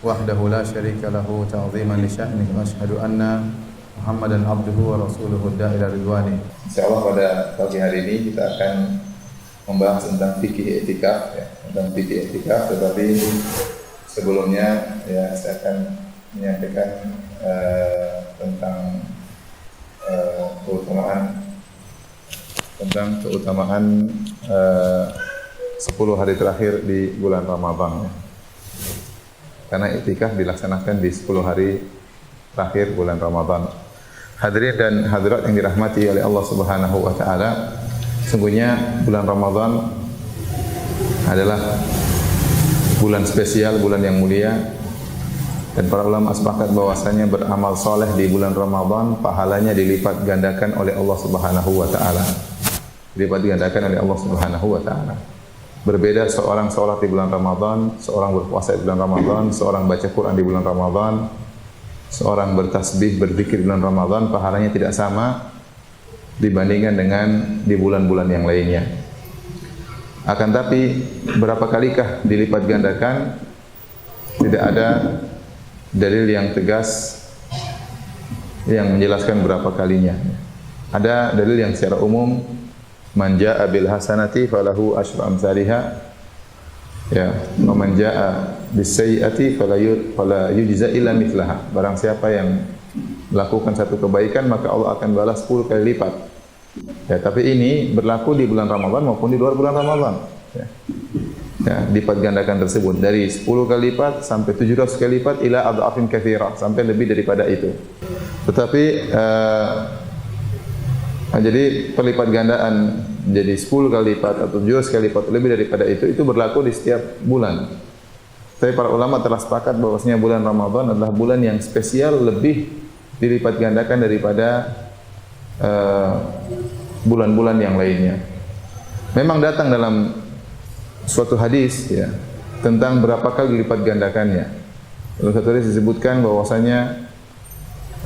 wahdahu la syarika lahu ta'ziman li sya'nihi wa asyhadu anna Muhammadan abduhu wa rasuluhu ila ridwani. Insyaallah pada pagi hari ini kita akan membahas tentang fikih i'tikaf ya, tentang fikih i'tikaf, tetapi sebelumnya ya saya akan menyampaikan tentang keutamaan 10 hari terakhir di bulan Ramadan ya. Karena i'tikaf dilaksanakan di 10 hari terakhir bulan Ramadan. Hadirin dan hadirat yang dirahmati oleh Allah Subhanahu wa taala, sungguhnya bulan Ramadan adalah bulan spesial, bulan yang mulia, dan para ulama sepakat bahwasanya beramal soleh di bulan Ramadan pahalanya dilipat gandakan oleh Allah Subhanahu wa taala. Dilipat gandakan oleh Allah Subhanahu wa taala. Berbeda seorang sholat di bulan Ramadan, seorang berpuasa di bulan Ramadan, seorang baca Quran di bulan Ramadan, seorang bertasbih, berzikir di bulan Ramadan, pahalanya tidak sama dibandingkan dengan di bulan-bulan yang lainnya. Akan tapi berapa kalikah dilipat gandakan? Tidak ada dalil yang tegas yang menjelaskan berapa kalinya. Ada dalil yang secara umum, man jaa'a bil hasanati falahu asyru amsalha, ya, wa man jaa'a bis sayyi'ati fala yujza illa mithlaha. Barang siapa yang melakukan satu kebaikan maka Allah akan balas 10 kali lipat. Ya, tapi ini berlaku di bulan Ramadan maupun di luar bulan Ramadan. Ya. Ya, lipat gandakan tersebut dari 10 kali lipat sampai 700 kali lipat ila adhafin katsirah, sampai lebih daripada itu. Tetapi jadi perlipat gandaan jadi 10 kali lipat atau 700 kali lipat lebih daripada itu berlaku di setiap bulan. Tapi para ulama telah sepakat bahwasanya bulan Ramadan adalah bulan yang spesial, lebih dilipat gandakan daripada bulan-bulan yang lainnya. Memang datang dalam suatu hadis ya tentang berapa kali dilipat gandakannya. Dalam satu hadis disebutkan bahwasanya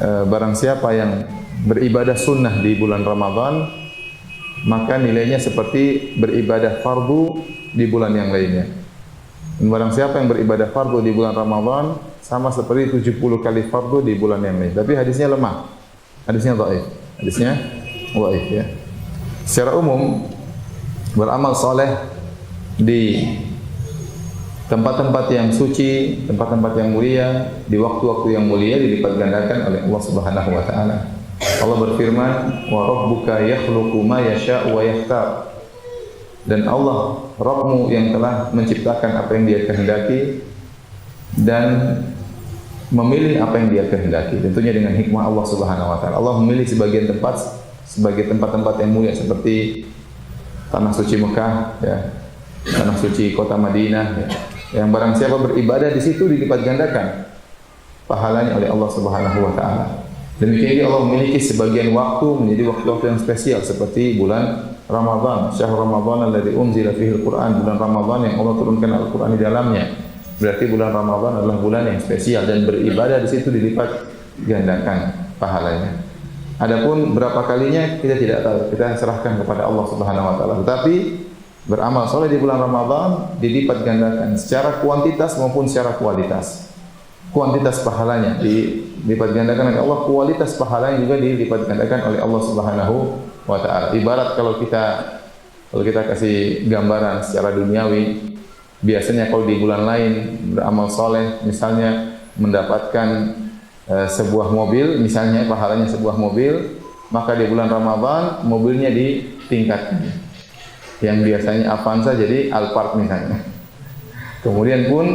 barang siapa yang beribadah sunnah di bulan Ramadan maka nilainya seperti beribadah fardu di bulan yang lainnya. Dan barang siapa yang beribadah fardu di bulan Ramadan sama seperti 70 kali fardu di bulan yang lain. Tapi hadisnya lemah. Hadisnya dhaif. Hadisnya dhaif ya. Secara umum beramal saleh di tempat-tempat yang suci, tempat-tempat yang mulia, di waktu-waktu yang mulia dilipat gandakan oleh Allah Subhanahu wa taala. Allah berfirman, "Wa rabbuka yakhluqu ma yasha'u wa yakhtar." Dan Allah, Rabbmu yang telah menciptakan apa yang Dia kehendaki dan memilih apa yang Dia kehendaki. Tentunya dengan hikmah Allah Subhanahu wa taala. Allah memilih sebagian tempat sebagai tempat-tempat yang mulia seperti tanah suci Mekah ya, tanah suci kota Madinah ya. Yang barang siapa beribadah di situ dilipat gandakan pahalanya oleh Allah Subhanahu wa taala. Demikian Allah memiliki sebagian waktu menjadi waktu-waktu yang spesial seperti bulan Ramadan, syahrul Ramadan alladzi unzila fihi al-Qur'an, bulan Ramadan yang Allah turunkan Al-Qur'an di dalamnya. Berarti bulan Ramadan adalah bulan yang spesial dan beribadah di situ dilipat gandakan pahalanya. Adapun berapa kalinya kita tidak tahu, kita serahkan kepada Allah Subhanahu wa taala. Tetapi beramal saleh di bulan Ramadan dilipat gandakan secara kuantitas maupun secara kualitas. Kuantitas pahalanya dilipat gandakan oleh Allah, kualitas pahalanya juga dilipat gandakan oleh Allah Subhanahu wa taala. Ibarat kalau kita kasih gambaran secara duniawi, biasanya kalau di bulan lain beramal soleh, misalnya mendapatkan sebuah mobil, misalnya pahalanya sebuah mobil, maka di bulan Ramadan mobilnya ditingkatkan. Yang biasanya Avanza jadi Alphard misalnya. Kemudian pun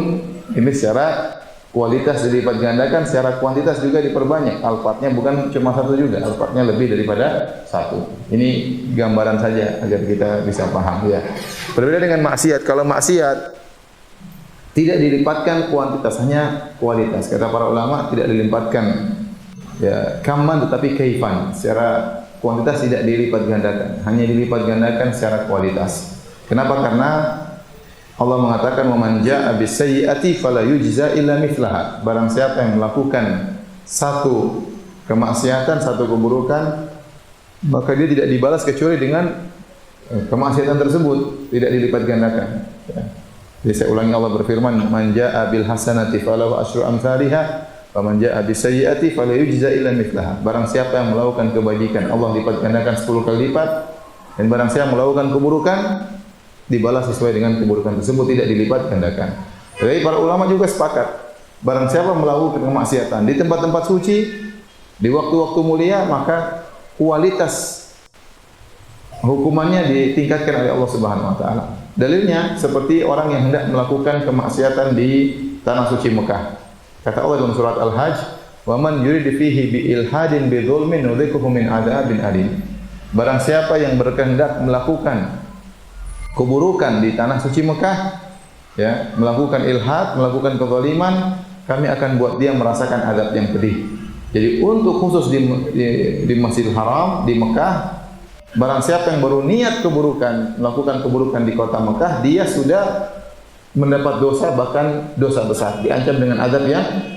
ini secara kualitas dilipat gandakan, secara kuantitas juga diperbanyak. Alphardnya bukan cuma satu juga, Alphardnya lebih daripada satu. Ini gambaran saja agar kita bisa paham ya. Berbeda dengan maksiat. Kalau maksiat tidak dilipatkan kuantitas, hanya kualitas. Kata para ulama tidak dilipatkan ya kamman tetapi kaifan. Secara kuantitas tidak dilipat gandakan, hanya dilipat gandakan secara kualitas. Kenapa? Karena Allah mengatakan wa man jaa'a bis sayyi'ati fala yujza illa mithlaha. Barang siapa yang melakukan satu kemaksiatan, satu keburukan, maka dia tidak dibalas kecuali dengan kemaksiatan tersebut, tidak dilipat gandakan. Ya. Jadi saya ulangi, Allah berfirman, "Man jaa'a bil hasanati falahu asyru amsalihha, wa man jaa'a bis sayyi'ati fala yujza illa mithlaha." Barang siapa yang melakukan kebajikan, Allah lipat gandakan 10 kali lipat. Dan barang siapa melakukan keburukan, dibalas sesuai dengan keburukan tersebut, tidak dilipat gandakan. Jadi para ulama juga sepakat, barang siapa melakukan kemaksiatan di tempat-tempat suci, di waktu-waktu mulia, maka kualitas hukumannya ditingkatkan oleh Allah Subhanahu wa taala. Dalilnya seperti orang yang hendak melakukan kemaksiatan di tanah suci Mekah. Kata Allah dalam surat Al-Hajj, "Wa man yurid fihi bi ilhadin bi dzulmin nudhiquhu min adzabin alim." Barang siapa yang berkehendak melakukan keburukan di tanah suci Mekah, ya, melakukan ilhad, melakukan kezaliman, kami akan buat dia merasakan azab yang pedih. Jadi untuk khusus di Masjidil Haram di Mekah, barang siapa yang baru niat keburukan, melakukan keburukan di kota Mekah, dia sudah mendapat dosa, bahkan dosa besar, diancam dengan azab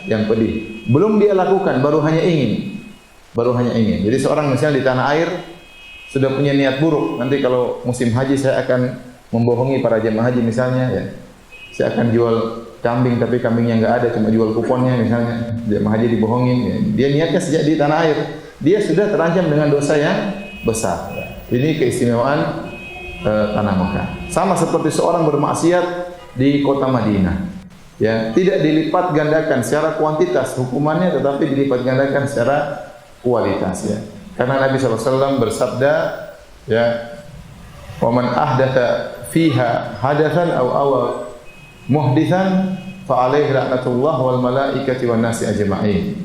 yang pedih. Belum dia lakukan, baru hanya ingin. Jadi seorang misalnya di tanah air sudah punya niat buruk, nanti kalau musim haji saya akan membohongi para jemaah haji misalnya, ya. Saya akan jual kambing, tapi kambingnya enggak ada, cuma jual kuponnya misalnya. Jemaah haji dibohongin, ya. Dia niatnya sejak di tanah air, dia sudah terancam dengan dosa yang besar. Ini keistimewaan tanah Mekah. Sama seperti seorang bermaksiat di kota Madinah, ya, tidak dilipat gandakan secara kuantitas hukumannya, tetapi dilipat gandakan secara kualitas, ya. Karena Nabi SAW bersabda, ya, "Wa man ahdatha fiha hadatsan aw awa muhditsan fa alaihi laknatullah wal malaikati wan nasi ajma'in.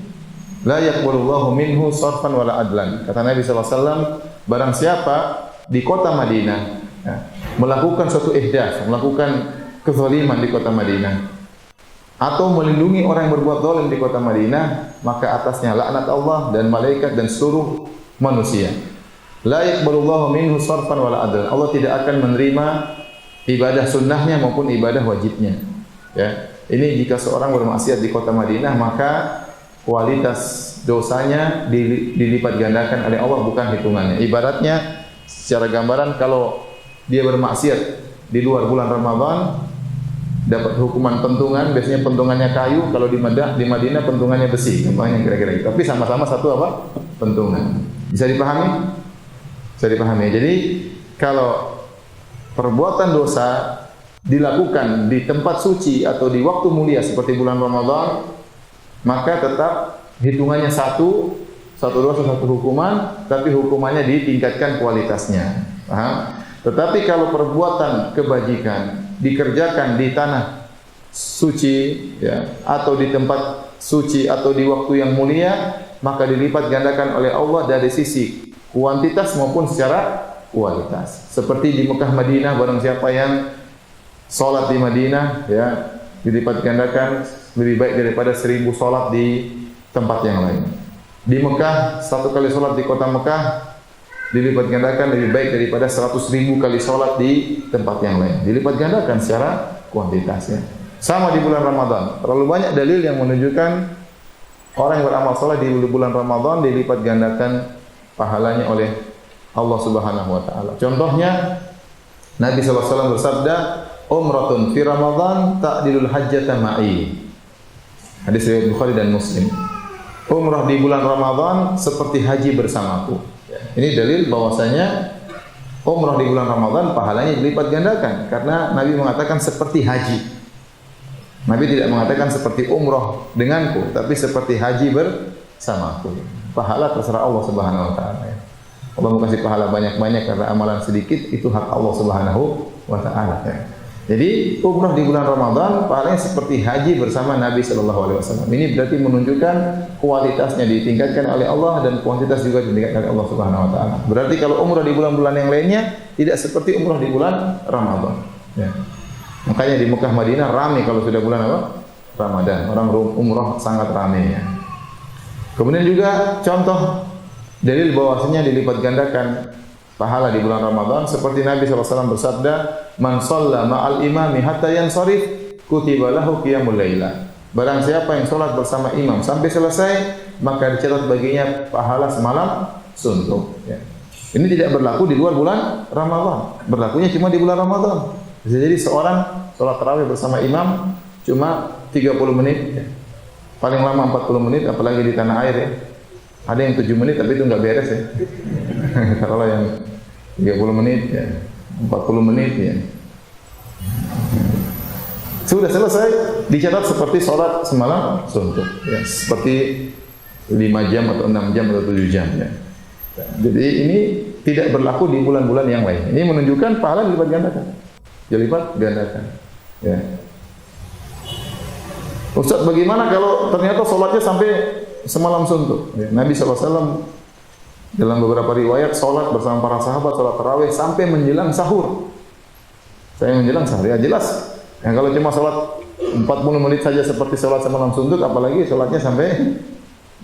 La yaqbalullahu minhu sarfan wala adlan." Kata Nabi SAW, barang siapa di kota Madinah, ya, melakukan suatu ihdath, melakukan kezaliman di kota Madinah, atau melindungi orang yang berbuat zalim di kota Madinah, maka atasnya laknat Allah dan malaikat dan seluruh manusia. La yaqbalullahu minhu sarfan wala adlan. Allah tidak akan menerima ibadah sunnahnya maupun ibadah wajibnya. Ya, ini jika seorang bermaksiat di kota Madinah, maka kualitas dosanya dilipat gandakan oleh Allah, bukan hitungannya. Ibaratnya secara gambaran, kalau dia bermaksiat di luar bulan Ramadan, dapat hukuman pentungan, biasanya pentungannya kayu, kalau di Madinah pentungannya besi, gampangnya kira-kira gitu. Tapi sama-sama satu apa? Pentungan. Bisa dipahami? Bisa dipahami. Jadi kalau perbuatan dosa dilakukan di tempat suci atau di waktu mulia seperti bulan Ramadan, maka tetap hitungannya satu dosa, satu hukuman, tapi hukumannya ditingkatkan kualitasnya. Paham? Tetapi kalau perbuatan kebajikan dikerjakan di tanah suci, ya, atau di tempat suci atau di waktu yang mulia, maka dilipat gandakan oleh Allah dari sisi kuantitas maupun secara kualitas. Seperti di Mekah Madinah, barang siapa yang salat di Madinah, ya, dilipat gandakan lebih baik daripada 1000 salat di tempat yang lain. Di Mekah, 1 kali salat di kota Mekah dilipat gandakan lebih baik daripada 100.000 kali salat di tempat yang lain. Dilipat gandakan secara kuantitasnya. Sama di bulan Ramadan. Terlalu banyak dalil yang menunjukkan orang yang beramal saleh di bulan Ramadan dilipat gandakan pahalanya oleh Allah Subhanahu wa taala. Contohnya Nabi SAW bersabda, "Umratun fi Ramadan ta'dilul hajjata ma'i." Hadis riwayat Bukhari dan Muslim. Umrah di bulan Ramadan seperti haji bersamaku. Ini dalil bahwasanya umrah di bulan Ramadan pahalanya dilipat gandakan, karena Nabi mengatakan seperti haji. Nabi tidak mengatakan seperti umrah denganku, tapi seperti haji bersamaku. Pahala terserah Allah Subhanahu wa taala. Allah mau kasih pahala banyak-banyak karena amalan sedikit itu hak Allah Subhanahu wa taala. Jadi umrah di bulan Ramadan pahalanya seperti haji bersama Nabi sallallahu alaihi wasallam. Ini berarti menunjukkan kualitasnya ditingkatkan oleh Allah dan kuantitas juga ditingkatkan oleh Allah Subhanahu wa taala. Berarti kalau umrah di bulan-bulan yang lainnya tidak seperti umrah di bulan Ramadan. Ya. Makanya di Mekah Madinah ramai kalau sudah bulan apa? Ramadan. Orang umrah sangat ramai, ya. Kemudian juga contoh dalil bahwasanya dilipat gandakan pahala di bulan Ramadan seperti Nabi SAW bersabda, "Man shalla ma'al imami hatta yansharif kutiba lahu qiyamul laila." Barang siapa yang salat bersama imam sampai selesai, maka dicatat baginya pahala semalam suntuk, ya. Ini tidak berlaku di luar bulan Ramadan. Berlakunya cuma di bulan Ramadan. Bisa jadi seorang sholat tarawih bersama imam cuma 30 menit, ya. Paling lama 40 menit, apalagi di tanah air ya. Ada yang 7 menit tapi itu nggak beres ya. Kalau yang 30 menit ya, 40 menit ya. Sudah selesai, dicatat seperti sholat semalam suntuk, ya. Seperti 5 jam atau 6 jam atau 7 jam ya. Jadi ini tidak berlaku di bulan-bulan yang lain. Ini menunjukkan pahala dilipat gandakan. Dilipat gandakan. Ya. Ustaz, bagaimana kalau ternyata sholatnya sampai semalam suntuk? Ya. Nabi SAW dalam beberapa riwayat sholat bersama para sahabat, sholat tarawih sampai menjelang sahur. Saya menjelang sahur, ya jelas. Yang kalau cuma sholat 40 menit saja seperti sholat semalam suntuk, apalagi sholatnya sampai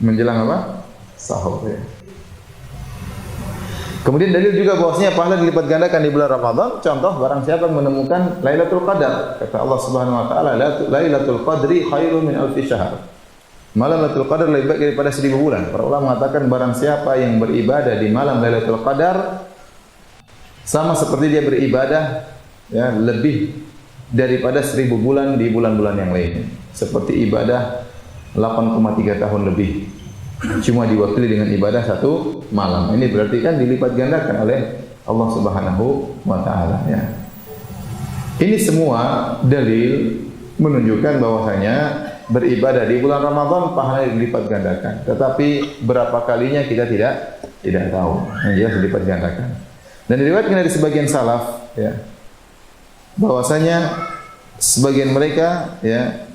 menjelang apa? Sahur. Ya. Kemudian dalil juga bahwasanya pahala dilipat gandakan di bulan Ramadan. Contoh, barang siapa yang menemukan Lailatul Qadar, kata Allah Subhanahu wa taala, Lailatul Qadri khairun min alfi syahr. Malam Lailatul Qadar lebih baik daripada 1000 bulan. Para ulama mengatakan barang siapa yang beribadah di malam Lailatul Qadar sama seperti dia beribadah ya lebih daripada 1000 bulan di bulan-bulan yang lain. Seperti ibadah 8,3 tahun lebih. Cuma diwakili dengan ibadah 1 malam. Ini berarti kan dilipat gandakan oleh Allah Subhanahu wa taala ya. Ini semua dalil menunjukkan bahwasanya beribadah di bulan Ramadan pahala dilipat gandakan. Tetapi berapa kalinya kita tidak tahu. Yang jelas dilipat gandakan. Dan diriwayatkan dari sebagian salaf ya, bahwasanya sebagian mereka ya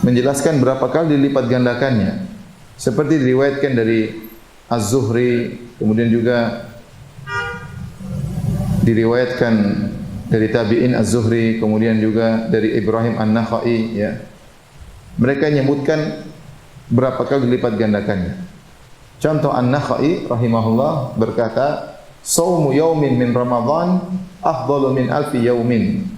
menjelaskan berapa kali dilipat gandakannya. Seperti diriwayatkan dari Az-Zuhri, kemudian juga diriwayatkan dari tabi'in Az-Zuhri, kemudian juga dari Ibrahim An-Nakhai ya. Mereka menyebutkan berapa kali dilipat gandakannya. Contoh An-Nakhai rahimahullah berkata, "Shaumu yaumin min Ramadan afdalu min alfi yaumin."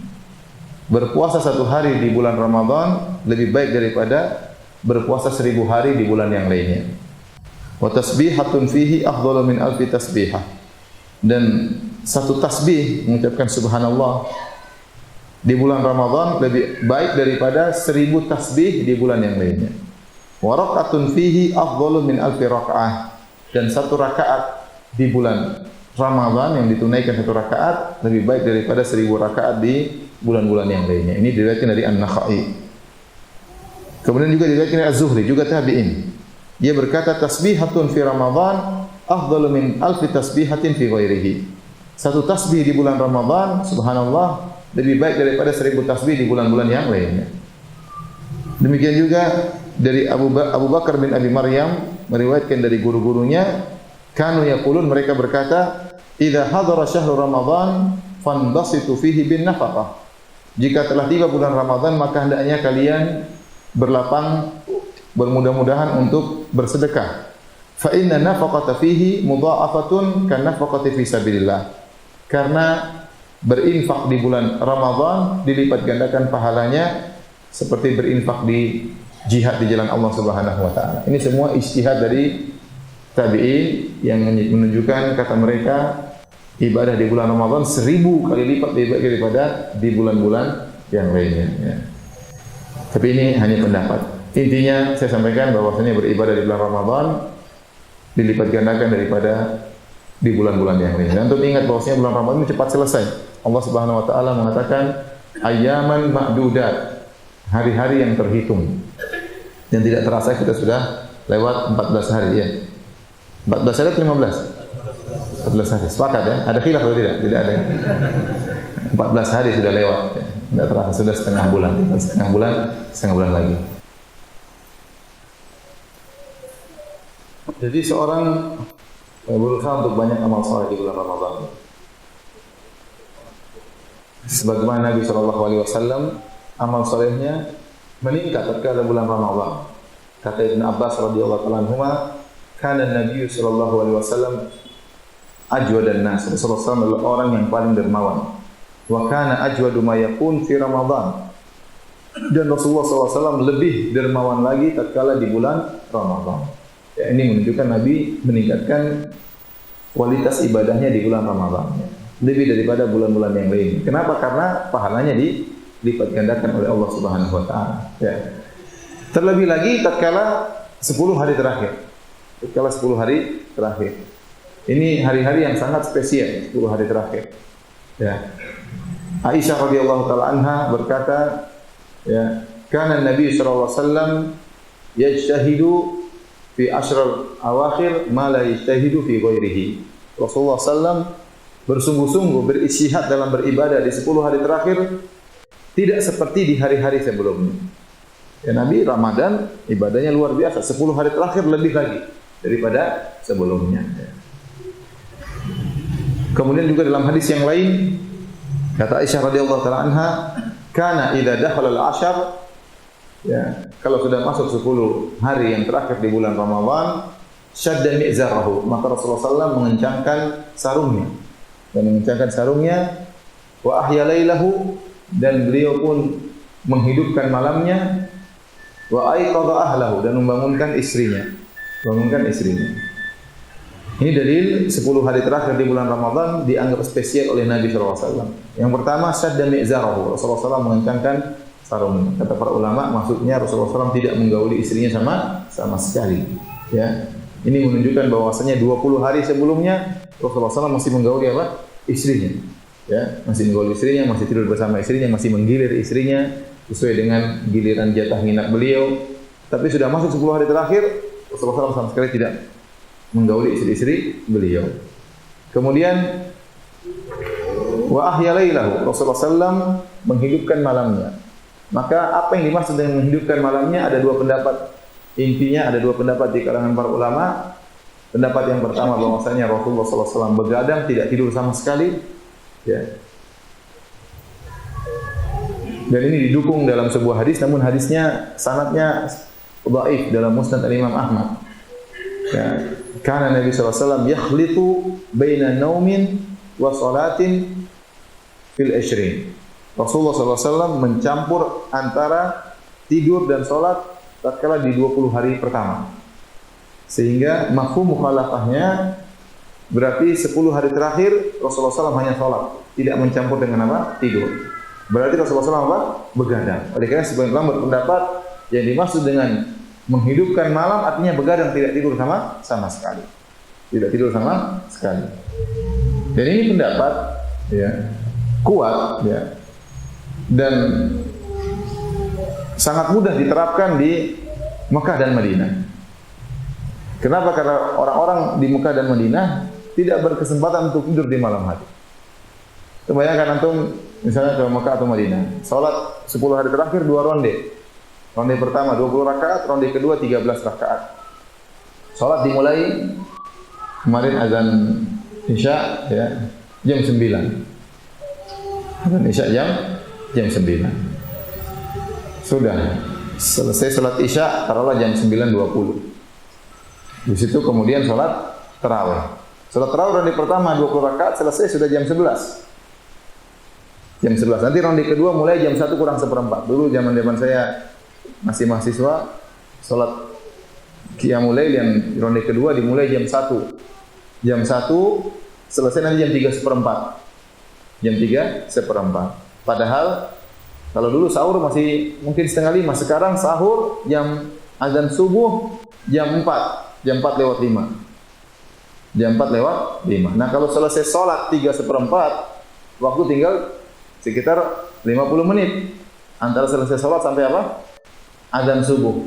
Berpuasa 1 hari di bulan Ramadan lebih baik daripada berpuasa 1000 hari di bulan yang lainnya. Wa tasbihatun fihi afdalu min alfi tasbihah. Dan 1 tasbih mengucapkan subhanallah di bulan Ramadan lebih baik daripada 1000 tasbih di bulan yang lainnya. Wa rak'atun fihi afdalu min alfi rak'ah. Dan 1 rakaat di bulan Ramadan yang ditunaikan 1 rakaat lebih baik daripada 1000 rakaat di bulan-bulan yang lainnya. Ini diriwayatkan dari An-Nakhai. Kemudian juga diriwayatkan dari Az-Zuhri, juga tabi'in. Dia berkata tasbihatun fi Ramadan afdalu min alfi tasbihatin fi ghairihi. 1 tasbih di bulan Ramadan, subhanallah, lebih baik daripada 1000 tasbih di bulan-bulan yang lainnya. Demikian juga dari Abu Bakar bin Abi Maryam meriwayatkan dari guru-gurunya, kanu yaqulun, mereka berkata, idza hadara syahrul Ramadan fanbasitu fihi bin nafaqah. Jika telah tiba bulan Ramadan, maka hendaknya kalian berlapang, bermudah-mudahan untuk bersedekah. Fa inna nafaqata fihi mudha'afatun kan nafaqati fi sabilillah. Karena berinfak di bulan Ramadan dilipat gandakan pahalanya seperti berinfak di jihad di jalan Allah Subhanahu wa taala. Ini semua ijtihad dari tabi'in yang menunjukkan kata mereka ibadah di bulan Ramadan 1000 kali lipat lebih baik daripada di bulan-bulan yang lainnya ya. Tapi ini hanya pendapat. Intinya saya sampaikan bahwasanya beribadah di bulan Ramadan dilipat gandakan daripada di bulan-bulan yang lain. Dan untuk ingat bahwasanya bulan Ramadan itu cepat selesai. Allah Subhanahu wa taala mengatakan ayyaman ma'dudat, hari-hari yang terhitung. Dan tidak terasa kita sudah lewat 14 hari ya. 14 hari atau 15? 14 hari. Sepakat ya? Ada khilaf atau tidak? Tidak ada. 14 hari sudah lewat. Ya. Tidak terasa, sudah setengah bulan. Setengah bulan lagi. Jadi seorang berusaha untuk banyak amal saleh di bulan Ramadan. Sebagaimana Nabi SAW, amal salehnya meningkat ketika bulan Ramadan. Kata Ibn Abbas radhiyallahu anhuma, kana Nabi SAW ajwadan nas. Rasulullah SAW adalah orang yang paling dermawan. Wa kana ajwadu ma yakun fi Ramadan. Dan Rasulullah SAW lebih dermawan lagi tatkala di bulan Ramadan. Ya, ini menunjukkan Nabi meningkatkan kualitas ibadahnya di bulan Ramadan. lebih daripada bulan-bulan yang lain. Kenapa? Karena pahalanya dilipat gandakan oleh Allah Subhanahu wa taala. Ya. Terlebih lagi tatkala 10 hari terakhir. Tatkala 10 hari terakhir. Ini hari-hari yang sangat spesial, 10 hari terakhir. Ya. Aisyah radhiyallahu taala anha berkata, ya, kana Nabi sallallahu alaihi wasallam yajtahidu fi ashrul awakhir ma la yajtahidu fi ghairihi. Rasulullah sallam bersungguh-sungguh beristihad dalam beribadah di 10 hari terakhir tidak seperti di hari-hari sebelumnya. Ya, Nabi Ramadan ibadahnya luar biasa, 10 hari terakhir lebih lagi daripada sebelumnya. Ya. Kemudian juga dalam hadis yang lain kata Aisyah radhiyallahu taala anha, kana idza dakhala al-'ashr, ya, kalau sudah masuk 10 hari yang terakhir di bulan Ramadan, syadda mi'zarahu, maka Rasulullah SAW mengencangkan sarungnya. Dan mengencangkan sarungnya, wa ahya lailahu, dan beliau pun menghidupkan malamnya, wa aiqadha ahlahu, dan membangunkan istrinya. Bangunkan istrinya. Ini dalil 10 hari terakhir di bulan Ramadan dianggap spesial oleh Nabi SAW. Yang pertama, syadda mi'zarahu, Rasulullah SAW mengencangkan sarungnya. Kata para ulama, maksudnya Rasulullah SAW tidak menggauli istrinya sama sekali. Ya, ini menunjukkan bahwasanya 20 hari sebelumnya Rasulullah SAW masih menggauli apa? Istrinya. Ya, masih menggauli istrinya, masih tidur bersama istrinya, masih menggilir istrinya sesuai dengan giliran jatah nginap beliau. Tapi sudah masuk 10 hari terakhir, Rasulullah SAW sama sekali tidak menggauli istri-istri beliau. Kemudian wa ahya lailahu, Rasulullah SAW menghidupkan malamnya. Maka apa yang dimaksud dengan menghidupkan malamnya ada dua pendapat. Intinya ada dua pendapat di kalangan para ulama. Pendapat yang pertama bahwasanya Rasulullah SAW begadang, tidak tidur sama sekali. Ya. Dan ini didukung dalam sebuah hadis, namun hadisnya sanadnya dhaif dalam Musnad Imam Ahmad. Ya. Karena Nabi SAW yakhlitu baina naumin wa salatin fil ishrin. Rasulullah SAW mencampur antara tidur dan sholat tatkala di 20 hari pertama. Sehingga mafhum mukhalafahnya berarti 10 hari terakhir Rasulullah SAW hanya sholat, tidak mencampur dengan apa? Tidur. Berarti Rasulullah SAW apa? Begadang. Oleh karena sebagian ulama berpendapat yang dimaksud dengan menghidupkan malam artinya begadang, tidak tidur sama sekali. Tidak tidur sama sekali. Dan ini pendapat ya, kuat ya. Dan sangat mudah diterapkan di Mekah dan Madinah. Kenapa? Karena orang-orang di Mekah dan Madinah tidak berkesempatan untuk tidur di malam hari. Kebanyakan antum misalnya ke Mekah atau Madinah, salat 10 hari terakhir 2 ronde. Ronde pertama 20 rakaat, ronde kedua 13 rakaat. Salat dimulai kemarin azan Isya ya, jam 9. Azan Isya jam 9. Sudah selesai salat Isya taruhlah jam 9.20. Di situ kemudian salat tarawih. Salat tarawih ronde pertama 20 rakaat selesai sudah jam 11. Jam 11. Nanti ronde kedua mulai jam 1 kurang seperempat. Dulu zaman saya masih mahasiswa, salat qiyamul lail yang ronde kedua dimulai jam 1. Jam 1 selesai nanti jam 3 seperempat. Jam 3 seperempat. Padahal kalau dulu sahur masih mungkin setengah 5, sekarang sahur jam azan subuh jam 4 lewat 5. Jam 4 lewat 5. Nah, kalau selesai salat 3 seperempat, waktu tinggal sekitar 50 menit antara selesai salat sampai apa? Azan subuh.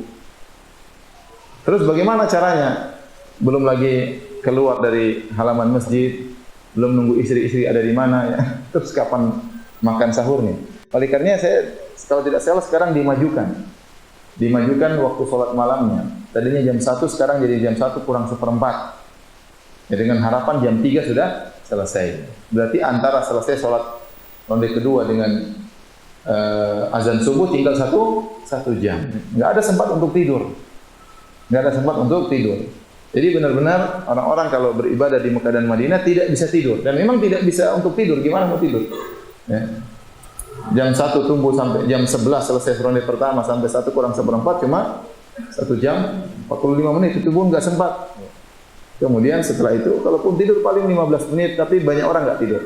Terus bagaimana caranya? Belum lagi keluar dari halaman masjid, belum nunggu istri-istri ada di mana ya. Terus kapan makan sahurnya? Oleh karenanya saya kalau tidak salah sekarang dimajukan waktu sholat malamnya. Tadinya jam 1, sekarang jadi jam 1 kurang seperempat. Ya, dengan harapan jam 3 sudah selesai. Berarti antara selesai sholat ronde kedua dengan azan subuh tinggal satu jam. Nggak ada sempat untuk tidur. Jadi benar-benar orang-orang kalau beribadah di Mekah dan Madinah tidak bisa tidur. Dan memang tidak bisa untuk tidur. Gimana mau tidur? Ya. Jam 1 tunggu sampai jam 11 selesai ronde pertama sampai 1 kurang seperempat cuma 1 jam 45 menit itu pun nggak sempat. Kemudian setelah itu kalaupun tidur paling 15 menit, tapi banyak orang nggak tidur.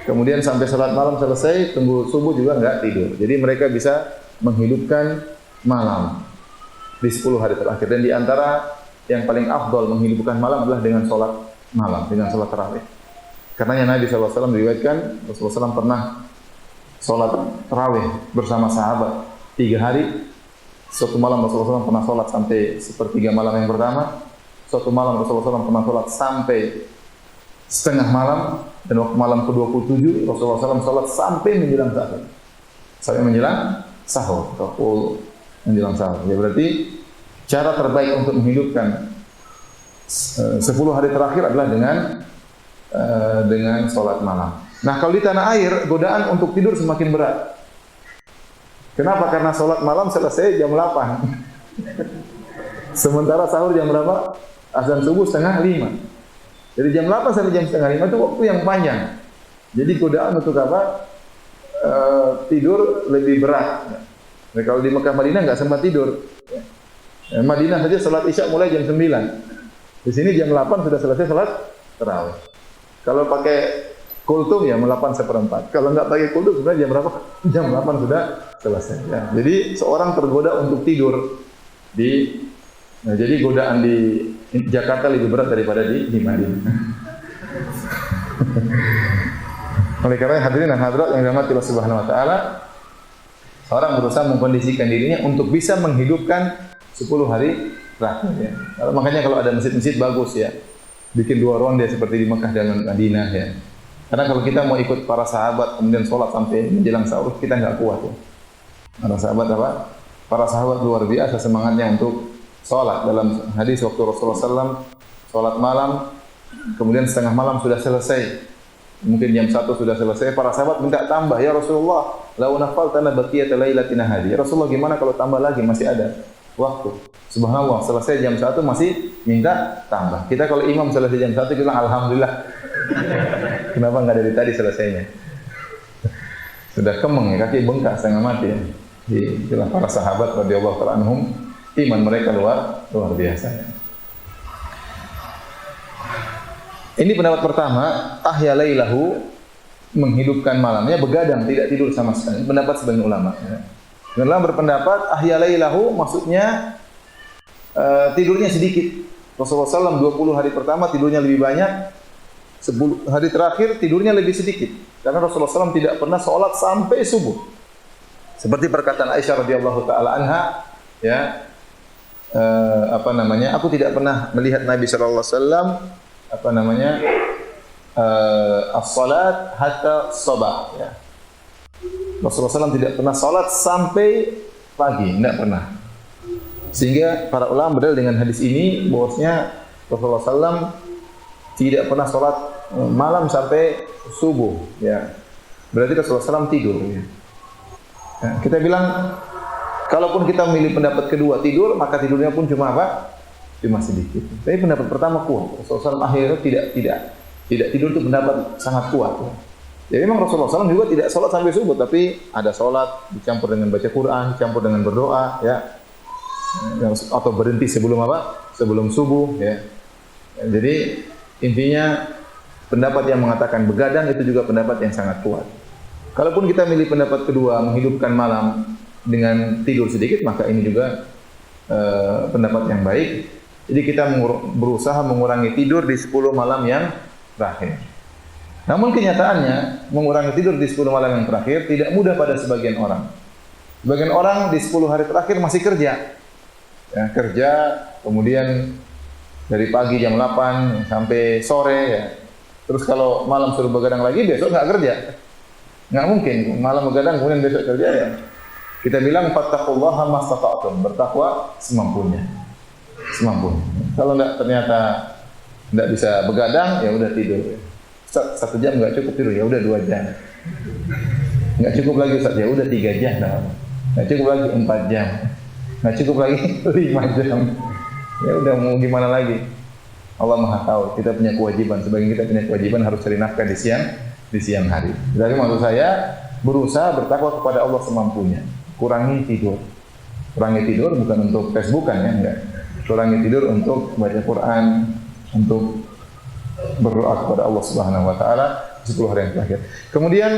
kemudian sampai salat malam selesai, tunggu subuh juga enggak tidur. Jadi mereka bisa menghidupkan malam di 10 hari terakhir. Dan di antara yang paling afdal menghidupkan malam adalah dengan salat malam, dengan salat tarawih. Karenanya Nabi SAW diriwayatkan Rasulullah SAW pernah salat tarawih bersama sahabat 3 hari. Suatu malam Rasulullah SAW pernah salat sampai sepertiga malam yang pertama. Suatu malam Rasulullah SAW pernah salat sampai setengah malam, dan waktu malam ke-27 Rasulullah SAW salat sampai menjelang sahur. Sampai menjelang sahur, atau menjelang sahur. Ya berarti cara terbaik untuk menghidupkan 10 hari terakhir adalah dengan salat malam. Nah, kalau di tanah air godaan untuk tidur semakin berat. Kenapa? Karena salat malam selesai jam 8. Sementara sahur jam berapa? Azan subuh 4:30. Dari jam 8 sampai jam 4:30 itu waktu yang panjang. Jadi godaan untuk apa? Tidur lebih berat. Nah, kalau di Mekah Madinah nggak sempat tidur. Madinah saja salat Isya mulai jam 9. Di sini jam 8 sudah selesai salat tarawih. Kalau pakai kultum ya 8:15. Kalau nggak pakai kultum sebenarnya jam berapa? Jam 8 sudah selesai. Ya. Jadi seorang tergoda untuk tidur jadi godaan di Jakarta lebih berat daripada di Madinah. Oleh karena hadirin dan hadirat yang dirahmati Allah Subhanahu wa taala, orang berusaha mengkondisikan dirinya untuk bisa menghidupkan 10 hari terakhir ya. Makanya kalau ada masjid-masjid bagus ya, bikin 2 ronde seperti di Mekah dan Madinah ya. Karena kalau kita mau ikut para sahabat kemudian sholat sampai menjelang sahur, kita nggak kuat ya. Para sahabat Para sahabat luar biasa semangatnya untuk sholat. Dalam hadis waktu Rasulullah SAW sholat malam, kemudian setengah malam sudah selesai, mungkin jam 1 sudah selesai, para sahabat minta tambah, ya Rasulullah, lau nafaltana baqiyata lailatina hadi. Ya Rasulullah, gimana kalau tambah lagi, masih ada waktu. Subhanallah, selesai jam 1 masih minta tambah. Kita kalau imam selesai jam 1 kita bilang alhamdulillah. Kenapa enggak dari tadi selesainya? Sudah kemeng ya, kaki bengkak setengah mati ya. Itulah para sahabat radhiyallahu ta'ala anhum, iman mereka luar biasa ya. Ini pendapat pertama, ahya lailahu, menghidupkan malamnya, begadang, tidak tidur sama sekali. Pendapat sebagian ulama ya. Ulama berpendapat ahya lailahu maksudnya tidurnya sedikit. Rasulullah SAW 20 hari pertama tidurnya lebih banyak, 10 hari terakhir tidurnya lebih sedikit. Karena Rasulullah SAW tidak pernah sholat sampai subuh. Seperti perkataan Aisyah radhiyallahu taala anha, ya, aku tidak pernah melihat Nabi sallallahu alaihi wasallam as-salat hatta sabah, ya. Rasulullah SAW tidak pernah salat sampai pagi, tidak pernah. Sehingga para ulama berdalil dengan hadis ini bahwasanya Rasulullah SAW tidak pernah salat malam sampai subuh, ya. Berarti Rasulullah SAW tidur, ya. Nah, kita bilang kalaupun kita memilih pendapat kedua tidur, maka tidurnya pun cuma apa? Cuma sedikit. Tapi pendapat pertama kuat. Rasulullah SAW akhirnya tidak tidur, itu pendapat sangat kuat. Ya. Jadi memang Rasulullah SAW juga tidak sholat sampai subuh, tapi ada sholat dicampur dengan baca Quran, dicampur dengan berdoa, ya, atau berhenti sebelum apa? Sebelum subuh, ya. Jadi intinya pendapat yang mengatakan begadang itu juga pendapat yang sangat kuat. Kalaupun kita milih pendapat kedua, menghidupkan malam dengan tidur sedikit, maka ini juga pendapat yang baik. Jadi kita berusaha mengurangi tidur di 10 malam yang terakhir. Namun kenyataannya, mengurangi tidur di 10 malam yang terakhir tidak mudah pada sebagian orang. Sebagian orang di 10 hari terakhir masih kerja. Ya, kerja, kemudian dari pagi jam 8 sampai sore, ya. Terus kalau malam suruh begadang lagi, besok nggak kerja. Nggak mungkin, malam begadang kemudian besok kerja, ya. Kita bilang fattaqullaha mastata'tum, bertakwa semampunya. Kalau ternyata nggak bisa begadang, ya udah tidur. Ustaz, 1 jam nggak cukup tidur, ya udah 2 jam. Nggak cukup lagi Ustaz, ya udah 3 jam. Nggak cukup lagi 4 jam. Nggak cukup lagi 5 jam. Ya udah mau gimana lagi? Allah Maha tahu. Kita punya kewajiban, sebagian kita punya kewajiban harus cari nafkah di siang hari. Jadi maksud saya berusaha bertakwa kepada Allah semampunya. Kurangi tidur bukan untuk Facebookan, ya, enggak. Kurangi tidur untuk baca Quran, untuk berdoa kepada Allah Subhanahu wa taala. 10 hari yang terakhir. Kemudian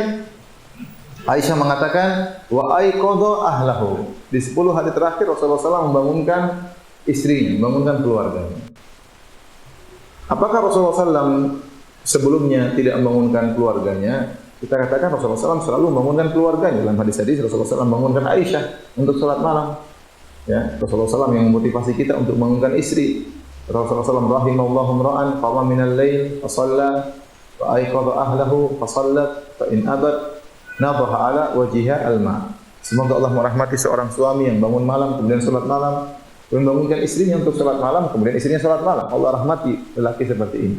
Aisyah mengatakan wa aiqadha ahlahu. Di 10 hari terakhir Rasulullah SAW membangunkan istrinya, membangunkan keluarganya. Apakah Rasulullah SAW sebelumnya tidak membangunkan keluarganya? Kita katakan Rasulullah SAW selalu membangunkan keluarganya. Dalam hadis-hadis Rasulullah SAW membangunkan Aisyah untuk salat malam. Ya, Rasulullah SAW yang memotivasi kita untuk membangunkan istri. Rasulullah SAW rahimallahu imra'an qama minal lail fa shalla wa aiqadha ahlahu fa shallat fa in abad nadhaha ala wajhiha al-ma. Semoga Allah merahmati seorang suami yang bangun malam kemudian salat malam, membangunkan istrinya untuk salat malam, kemudian istrinya salat malam. Allah rahmati lelaki seperti ini.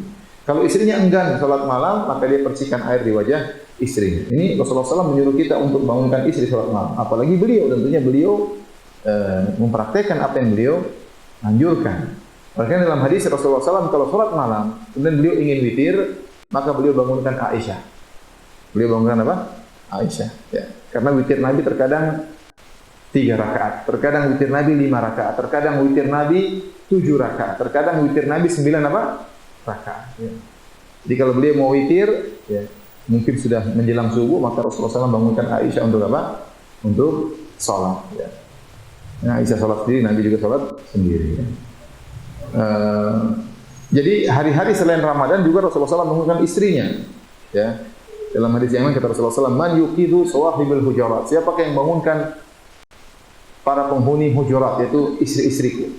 Kalau istrinya enggan salat malam, maka dia percikan air di wajah istrinya. Ini Rasulullah SAW menyuruh kita untuk bangunkan istri salat malam. Apalagi beliau, tentunya beliau mempraktekkan apa yang beliau anjurkan. Bahkan dalam hadis Rasulullah SAW kalau salat malam, kemudian beliau ingin witir, maka beliau bangunkan Aisyah. Beliau bangunkan apa? Aisyah. Ya. Karena witir Nabi terkadang 3 rakaat, terkadang witir Nabi 5 rakaat, terkadang witir Nabi 7 rakaat, terkadang witir Nabi 9 apa? Rakaat. Ya. Jadi kalau beliau mau witir, ya, mungkin sudah menjelang subuh, maka Rasulullah SAW bangunkan Aisyah untuk apa? Untuk sholat. Ya. Nah, Aisyah sholat sendiri, Nabi juga sholat sendiri. Ya. Jadi hari-hari selain Ramadan juga Rasulullah SAW bangunkan istrinya. Ya. Dalam hadis yang lain kata Rasulullah SAW, man yuqidu sawahibul hujurat. Siapakah yang bangunkan para penghuni hujurat, yaitu istri-istriku.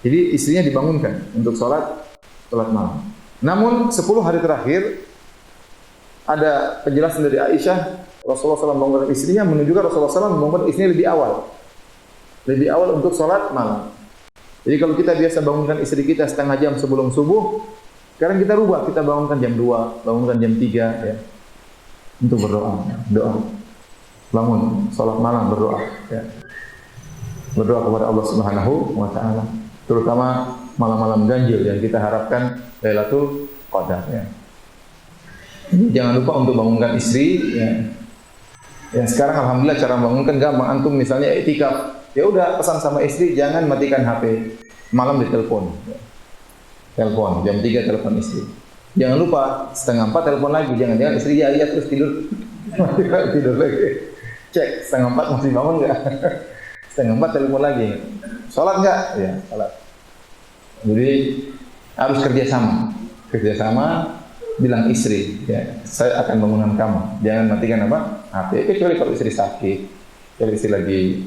Jadi istrinya dibangunkan untuk salat malam. Namun 10 hari terakhir ada penjelasan dari Aisyah, Rasulullah SAW membangunkan istrinya, menunjukkan Rasulullah SAW membangunkan istrinya lebih awal untuk salat malam. Jadi kalau kita biasa bangunkan istri kita setengah jam sebelum subuh, sekarang kita rubah, kita bangunkan jam 2, bangunkan jam 3 ya. Untuk berdoa, bangun salat malam berdoa ya. Berdoa kepada Allah Subhanahu wa taala, terutama malam-malam ganjil yang kita harapkan Lailatul Qadar ya. Jangan lupa untuk bangunkan istri ya. Ya sekarang alhamdulillah cara bangunkan gampang. Antum misalnya iktikaf, ya udah pesan sama istri jangan matikan HP. Malam ditelepon. Ya. Telepon jam 3 telepon istri. Jangan lupa setengah 4 telepon lagi. Jangan istri ya terus tidur. Tidur lagi. Cek setengah 4 masih bangun enggak? Setengah 4 telepon lagi. Salat enggak? Ya, salat. Jadi harus kerjasama bilang istri, ya, saya akan bangunkan kamu. Jangan matikan apa? HP. Kecuali kalau istri sakit, kalau istri lagi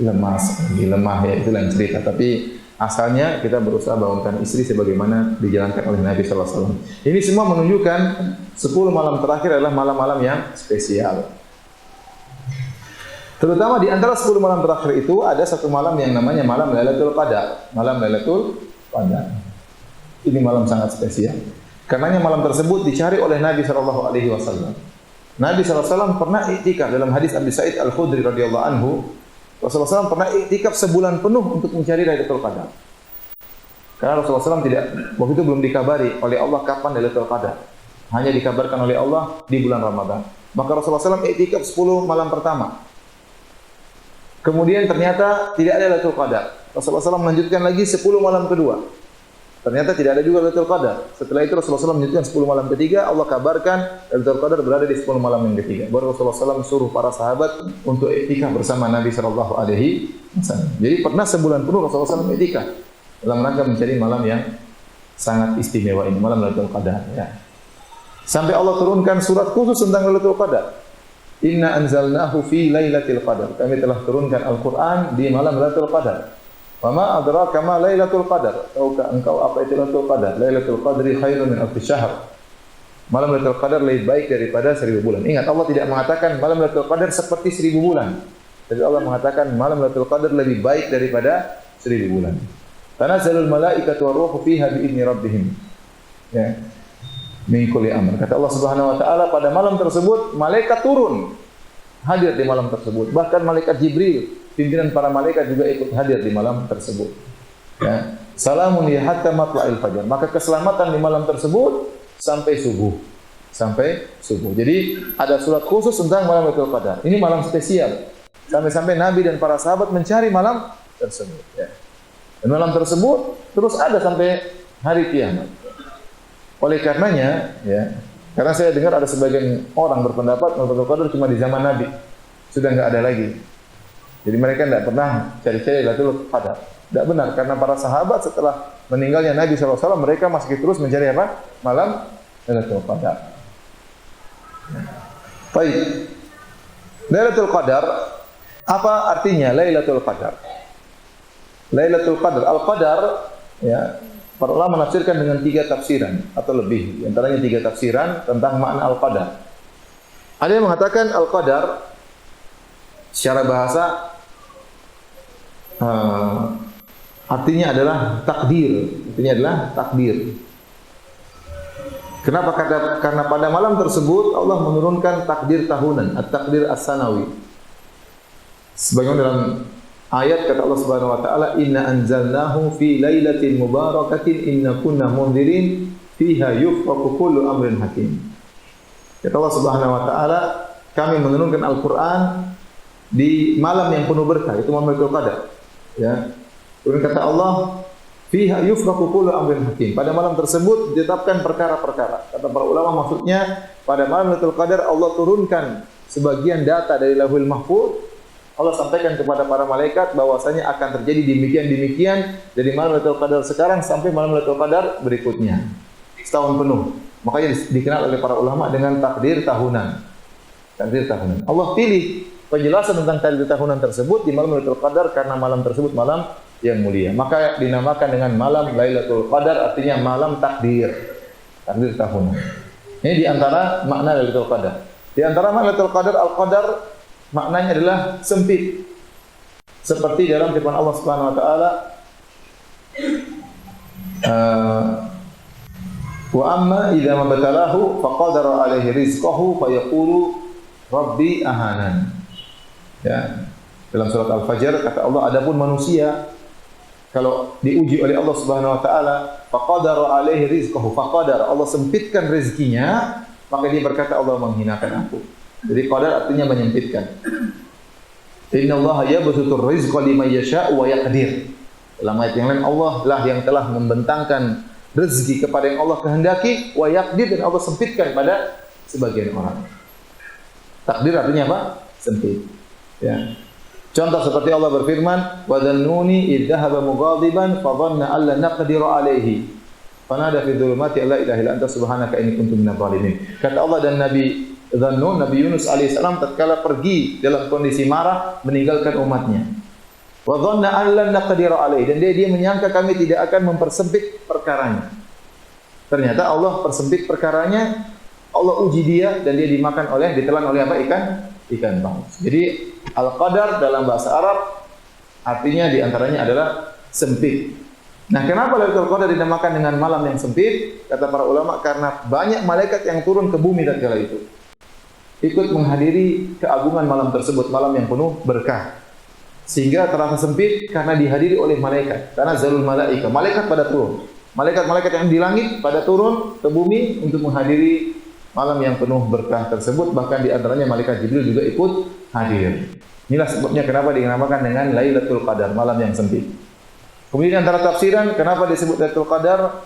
lemah ya itu lain cerita. Tapi asalnya kita berusaha bangunkan istri sebagaimana dijalankan oleh Nabi sallallahu alaihi wasallam. Ini semua menunjukkan 10 malam terakhir adalah malam-malam yang spesial. Terutama di antara 10 malam terakhir itu ada satu malam yang namanya malam Lailatul Qadar. Malam Lailatul Qadar. Ini malam sangat spesial. Karenanya malam tersebut dicari oleh Nabi sallallahu alaihi wasallam. Nabi sallallahu alaihi wasallam pernah iktikaf dalam hadis Abi Sa'id Al-Khudri radhiyallahu anhu. Rasulullah SAW pernah iktikaf sebulan penuh untuk mencari Lailatul Qadar. Karena Rasulullah SAW waktu itu belum dikabari oleh Allah kapan Lailatul Qadar. Hanya dikabarkan oleh Allah di bulan Ramadan. Maka Rasulullah SAW iktikaf 10 malam pertama. Kemudian ternyata tidak ada Lailatul Qadar. Rasulullah SAW melanjutkan lagi 10 malam kedua. Ternyata tidak ada juga Lailatul Qadar. Setelah itu Rasulullah SAW melanjutkan 10 malam ketiga, Allah kabarkan Lailatul Qadar berada di 10 malam yang ketiga. Baru Rasulullah SAW suruh para sahabat untuk iktikaf bersama Nabi sallallahu alaihi wasallam. Jadi pernah sebulan penuh Rasulullah SAW iktikaf dalam rangka mencari malam yang sangat istimewa ini, malam Lailatul Qadar ya. Sampai Allah turunkan surat khusus tentang Lailatul Qadar. Inna anzalnahu fi lailatul qadar. Kami telah turunkan Al-Qur'an di malam Lailatul Qadar. Wa ma adraka ma Lailatul Qadar? Tahukah engkau apa itu Lailatul Qadar? Lailatul Qadri khairun min alfi syahr. Malam Lailatul Qadar lebih baik daripada 1000 bulan. Ingat, Allah tidak mengatakan malam Lailatul Qadar seperti 1000 bulan. Tapi Allah mengatakan malam Lailatul Qadar lebih baik daripada 1000 bulan. Tanazzalul malaikatu war-ruhu fiha bi idzni rabbihim. Ya. Min kulli amr. Kata Allah Subhanahu wa taala pada malam tersebut malaikat turun hadir di malam tersebut. Bahkan malaikat Jibril, pimpinan para malaikat juga ikut hadir di malam tersebut. Ya. Salamun ya hatta matla'il fajar. Maka keselamatan di malam tersebut sampai subuh. Jadi ada surat khusus tentang malam Lailatul Qadar. Ini malam spesial. Sampai-sampai Nabi dan para sahabat mencari malam tersebut. Ya. Dan malam tersebut terus ada sampai hari kiamat. Oleh karenanya, ya, Karena saya dengar ada sebagian orang berpendapat Lailatul Qadar cuma di zaman Nabi. Sudah enggak ada lagi. Jadi mereka tidak pernah cari-cari Lailatul Qadar. Tidak benar, karena para sahabat setelah meninggalnya Nabi SAW, mereka masih terus mencari apa? Malam Lailatul Qadar. Baik. Lailatul Qadar, apa artinya Lailatul Qadar? Lailatul Qadar, Al-Qadar, ya, para ulama menafsirkan dengan 3 tafsiran atau lebih. Di antaranya 3 tafsiran tentang makna Al-Qadar. Ada yang mengatakan Al-Qadar secara bahasa artinya adalah takdir. Artinya adalah takdir. Kenapa? Karena pada malam tersebut Allah menurunkan takdir tahunan, at-takdir as-sanawi. Sebagaimana dalam ayat kata Allah Subhanahu wa taala, "Inna anzalnahu fi lailatin mubarakatin inna kunna mundzirin fiha yufraqu kullu amrin hakim." Kata Allah Subhanahu wa taala, kami menurunkan Al-Qur'an di malam yang penuh berkah, itu malam Lailatul Qadar. Ya. Kemudian kata Allah, fiha yufraqu kullu amrin hakim. Pada malam tersebut ditetapkan perkara-perkara. Kata para ulama maksudnya pada malam Lailatul Qadar Allah turunkan sebagian data dari Lauhul Mahfuz. Allah sampaikan kepada para malaikat bahwasanya akan terjadi demikian-demikian dari malam Lailatul Qadar sekarang sampai malam Lailatul Qadar berikutnya. Setahun penuh. Makanya dikenal oleh para ulama dengan takdir tahunan. Takdir tahunan. Allah pilih penjelasan tentang takdir tahunan tersebut di malam Lailatul Qadar karena malam tersebut malam yang mulia. Maka dinamakan dengan malam Lailatul Qadar, artinya malam takdir. Takdir tahunan. Ini di antara makna Lailatul Qadar. Di antara makna Lailatul Qadar, Al-Qadar maknanya adalah sempit. Seperti dalam firman Allah Subhanahu wa taala, wa amma idza mabtalahu faqadara alaihi rizqahu fayaqulu rabbi ahanan. Ya. Dalam surat Al-Fajr kata Allah, adapun manusia kalau diuji oleh Allah Subhanahu wa taala, faqadara alaihi rizqahu, faqadara, Allah sempitkan rezekinya, maka dia berkata Allah menghinakan aku. Jadi qadar artinya menyempitkan. Innallaha yabsutur rizqa liman yasha'u wa yaqdir. Dalam ayat yang lain Allah lah yang telah membentangkan rezeki kepada yang Allah kehendaki, wa yaqdir, dan Allah sempitkan pada sebagian orang. Takdir artinya apa? Sempit. Ya. Contoh seperti Allah berfirman, wa dhannuni idh dhahaba mughadiban fa dhanna an la naqdiru alayhi fanada fi dhulumati alla ilaha illa anta subhanaka inni kuntu minadh dhalimin. Kata Allah, dan Nabi Dhannun, Nabi Yunus alaihissalam tatkala pergi dalam kondisi marah meninggalkan umatnya. Wa dhanna an la naqdiru alayhi, dan dia menyangka kami tidak akan mempersempit perkaranya. Ternyata Allah persempit perkaranya, Allah uji dia dan dia ditelan oleh apa? Ikan paus. Jadi Al-Qadar dalam bahasa Arab artinya diantaranya adalah sempit. Nah, kenapa Lailatul Qadar dinamakan dengan malam yang sempit? Kata para ulama, karena banyak malaikat yang turun ke bumi tatkala itu, ikut menghadiri keagungan malam tersebut, malam yang penuh berkah. Sehingga terasa sempit karena dihadiri oleh malaikat. Karena zalul malaika, malaikat pada turun. Malaikat-malaikat yang di langit pada turun ke bumi untuk menghadiri malam yang penuh berkah tersebut, bahkan di antaranya malaikat Jibril juga ikut hadir. Inilah sebabnya kenapa dinamakan dengan Lailatul Qadar, malam yang sempit. Kemudian antara tafsiran kenapa disebut Lailatul Qadar,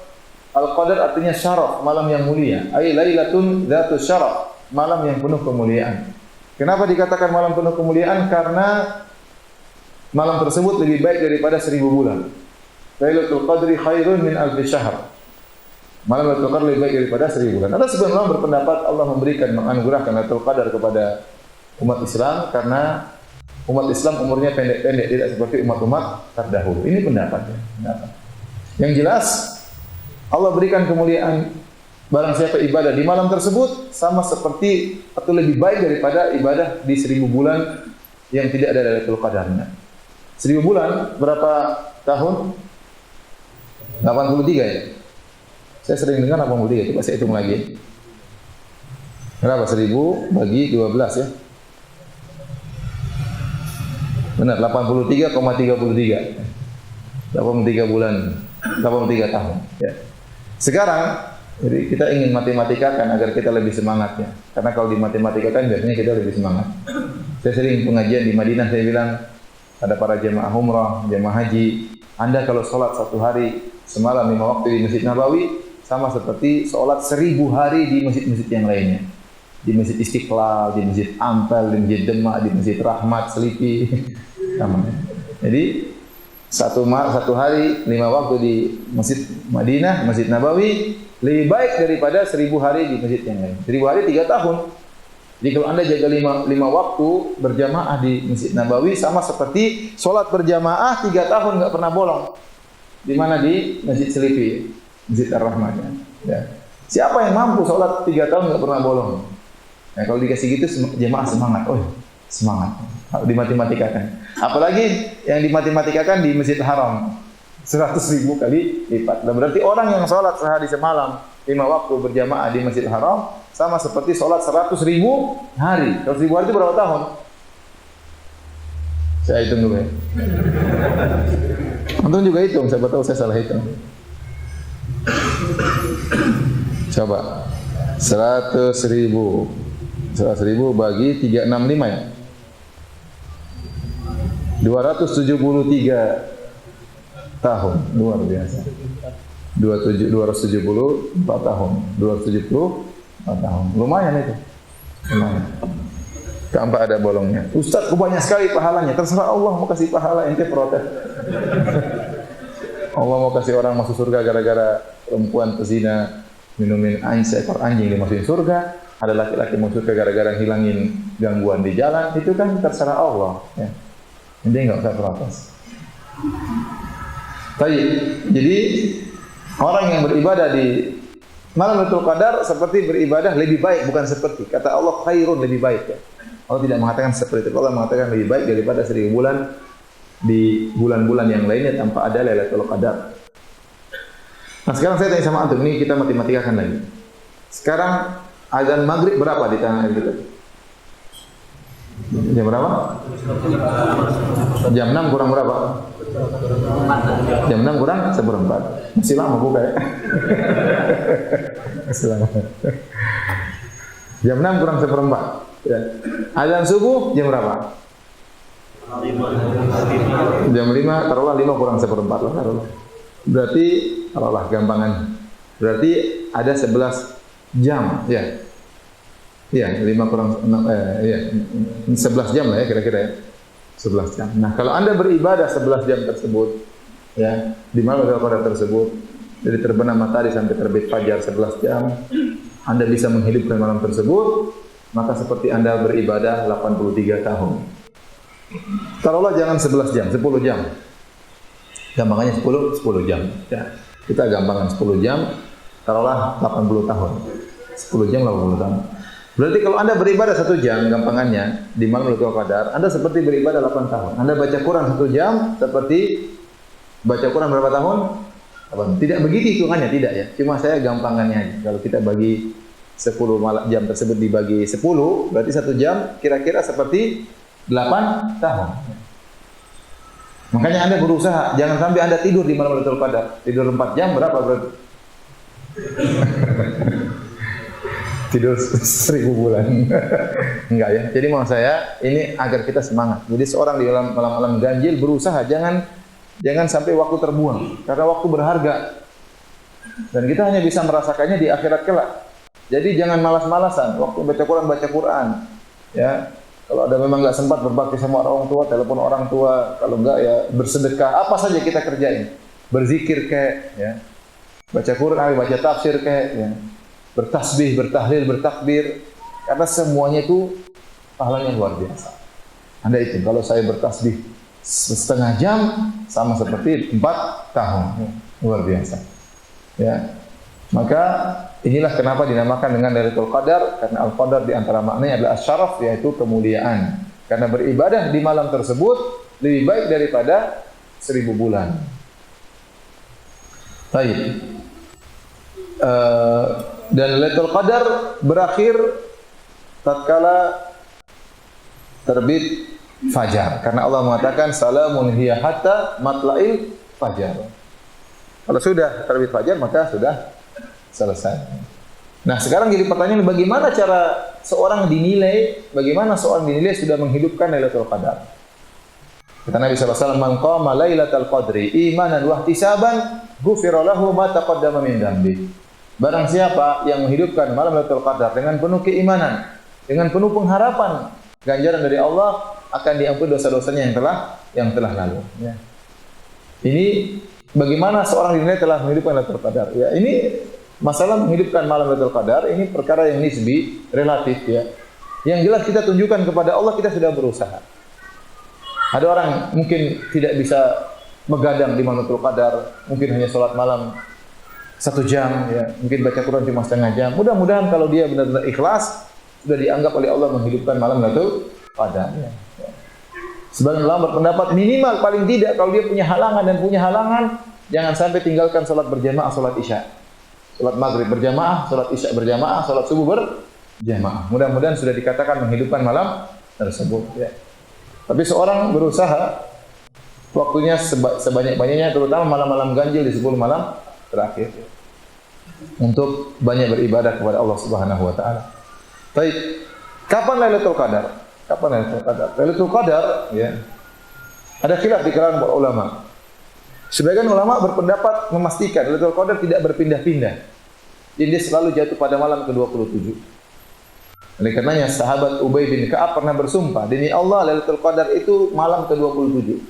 Al-Qadar artinya syaraf, malam yang mulia. Ai lailatun dzatus syaraf, malam yang penuh kemuliaan. Kenapa dikatakan malam penuh kemuliaan? Karena malam tersebut lebih baik daripada 1000 bulan. Lailatul Qadri khairun min alfi syahr. Malam Lailatul Qadar lebih baik daripada 1000 bulan. Ada sebagian ulama berpendapat Allah menganugerahkan Lailatul Qadar kepada umat Islam karena umat Islam umurnya pendek-pendek, tidak seperti umat-umat terdahulu. Ini pendapatnya. Yang jelas Allah berikan kemuliaan barang siapa ibadah di malam tersebut sama seperti atau lebih baik daripada ibadah di 1000 bulan yang tidak ada Lailatul Qadarnya. 1000 bulan berapa tahun? 83 ya? Saya sering dengar 83, coba saya hitung lagi. Berapa? 1000 bagi 12 ya? Benar, 83,33. 83 bulan, 83 tahun. Ya. Sekarang, jadi kita ingin matematikakan agar kita lebih semangat ya. Karena kalau di matematikakan biasanya kita lebih semangat. Saya sering pengajian di Madinah, saya bilang ada para jemaah umrah, jemaah haji, Anda kalau sholat satu hari semalam 5 waktu di Masjid Nabawi, sama seperti sholat 1000 hari di masjid-masjid yang lainnya. Di Masjid Istiqlal, di Masjid Ampel, di Masjid Demak, di Masjid Rahmat, Selipi. Sama. Jadi satu hari 5 waktu di Masjid Madinah, Masjid Nabawi lebih baik daripada 1000 hari di masjid yang lain. 1000 hari 3 tahun. Jadi kalau Anda jaga 5 waktu berjamaah di Masjid Nabawi sama seperti sholat berjamaah 3 tahun nggak pernah bolong. Di mana? Di Masjid Selipi, Masjid Ar-Rahmat. Ya. Siapa yang mampu sholat 3 tahun nggak pernah bolong? Nah, kalau dikasih gitu jemaah semangat, semangat. Dimatematika-kan. Apalagi yang dimatematika-kan di Masjid Haram 100.000 kali lipat. Nah, berarti orang yang sholat sehari semalam 5 waktu berjamaah di Masjid Haram sama seperti sholat 100.000 hari. 100.000 hari itu berapa tahun? Saya hitung dulu ya. Antum juga hitung, siapa tahu saya salah hitung. Coba 100.000 bagi 365 ya. 273 tahun, luar biasa. 274 tahun, 274 tahun. Lumayan itu. Lumayan. Tanpa ada bolongnya. Ustaz, banyak sekali pahalanya. Terserah Allah mau kasih pahala, ente protes. Allah mau kasih orang masuk surga gara-gara perempuan pezina minumin seekor anjing dimasukin surga. Ada laki-laki masuk surga gara-gara hilangin gangguan di jalan. Itu kan terserah Allah. Ya. Ente nggak usah protes. Jadi orang yang beribadah di malam Lailatul Qadar seperti beribadah lebih baik, bukan seperti. Kata Allah khairun, lebih baik ya. Allah tidak mengatakan seperti itu. Allah mengatakan lebih baik daripada 1000 bulan di bulan-bulan yang lainnya tanpa ada Lailatul Qadar. Nah, sekarang saya tanya sama antum, ini kita matematikakan lagi. Sekarang azan maghrib berapa di tanah air kita? Jam berapa? Jam 6 kurang berapa? Jam 6 kurang 1/4. Masih lama buka ya? Masih lama. Jam 6 kurang 1/4. Ya. Azan subuh jam berapa? Jam 5, taruhlah 5 kurang 1/4 lah taruhlah. Berarti taruhlah gampangan. Berarti ada 11 jam ya. Iya, 5 kurang 6 11 jam lah ya kira-kira ya. 11 jam. Nah, kalau Anda beribadah 11 jam tersebut ya, di malam Lailatul Qadar tersebut dari terbenam matahari sampai terbit fajar 11 jam, Anda bisa menghidupkan malam tersebut, maka seperti Anda beribadah 83 tahun. Taruhlah jangan 11 jam, 10 jam. Gampangannya 10 jam. Ya. Kita gampangan 10 jam, taruhlah 80 tahun. 10 jam 80 tahun. Berarti kalau Anda beribadah 1 jam, gampangannya di malam Lailatul Qadar, Anda seperti beribadah 8 tahun. Anda baca Quran 1 jam seperti baca Quran berapa tahun? Tidak begitu hitungannya, tidak ya. Cuma saya gampangannya aja. Kalau kita bagi 10 jam tersebut dibagi 10, berarti 1 jam kira-kira seperti 8 tahun. Makanya Anda berusaha, jangan sampai Anda tidur di malam Lailatul Qadar. Tidur 4 jam berapa berarti? Tidur 1000 bulan. Enggak ya. Jadi maksud saya ini agar kita semangat. Jadi seorang di dalam malam-malam ganjil berusaha jangan sampai waktu terbuang karena waktu berharga. Dan kita hanya bisa merasakannya di akhirat kelak. Jadi jangan malas-malasan waktu baca Quran. Ya. Kalau ada memang enggak sempat berbakti sama orang tua, telepon orang tua, kalau enggak ya bersedekah, apa saja kita kerjain. Berzikir kayak ya. Baca Quran, baca tafsir kayak ya. Bertasbih, bertahlil, bertakbir, karena semuanya itu pahalanya luar biasa. Anda itu kalau saya bertasbih setengah jam sama seperti 4 tahun, luar biasa. Ya, maka inilah kenapa dinamakan dengan Lailatul Qadar, karena Al-Qadar di antara maknanya adalah asy-syaraf, yaitu kemuliaan. Karena beribadah di malam tersebut lebih baik daripada 1000 bulan. Baik. Dan Lailatul Qadar berakhir tatkala terbit fajar, karena Allah mengatakan salamun hiya hatta matla'il fajar. Kalau sudah terbit fajar maka sudah selesai. Nah, sekarang jadi pertanyaan, bagaimana cara seorang dinilai sudah menghidupkan Lailatul Qadar? Kata Nabi sallallahu alaihi wasallam, "Man qama Lailatul Qadri imanan wa ihtisaban, ghufira lahu ma taqaddama min dhanbi." Barang siapa yang menghidupkan malam Lailatul Qadar dengan penuh keimanan, dengan penuh pengharapan ganjaran dari Allah, akan diampuni dosa-dosanya yang telah lalu. Ya. Ini bagaimana seorang dinilai telah menghidupkan Lailatul Qadar. Ya, ini masalah menghidupkan malam Lailatul Qadar ini perkara yang nisbi, relatif ya. Yang jelas kita tunjukkan kepada Allah kita sudah berusaha. Ada orang mungkin tidak bisa begadang di malam Lailatul Qadar, mungkin hanya sholat malam 1 jam, ya, mungkin baca Quran cuma setengah jam. Mudah-mudahan kalau dia benar-benar ikhlas, sudah dianggap oleh Allah menghidupkan malam Lailatul Qadar. Ya. Sebagian ulama berpendapat minimal paling tidak kalau dia punya halangan, jangan sampai tinggalkan sholat berjamaah, sholat isya, sholat maghrib berjamaah, sholat isya berjamaah, sholat subuh berjamaah. Mudah-mudahan sudah dikatakan menghidupkan malam tersebut. Ya. Tapi seorang berusaha waktunya sebanyak-banyaknya, terutama malam-malam ganjil di 10 malam terakhir, untuk banyak beribadah kepada Allah Subhanahu wa taala. Baik, kapan Lailatul Qadar? Kapan Lailatul Qadar? Lailatul Qadar ya. Ada khilaf di kalangan para ulama. Sebagian ulama berpendapat memastikan Lailatul Qadar tidak berpindah-pindah. Jadi dia selalu jatuh pada malam ke-27. Oleh karenanya sahabat Ubay bin Ka'ab pernah bersumpah, demi Allah Lailatul Qadar itu malam ke-27.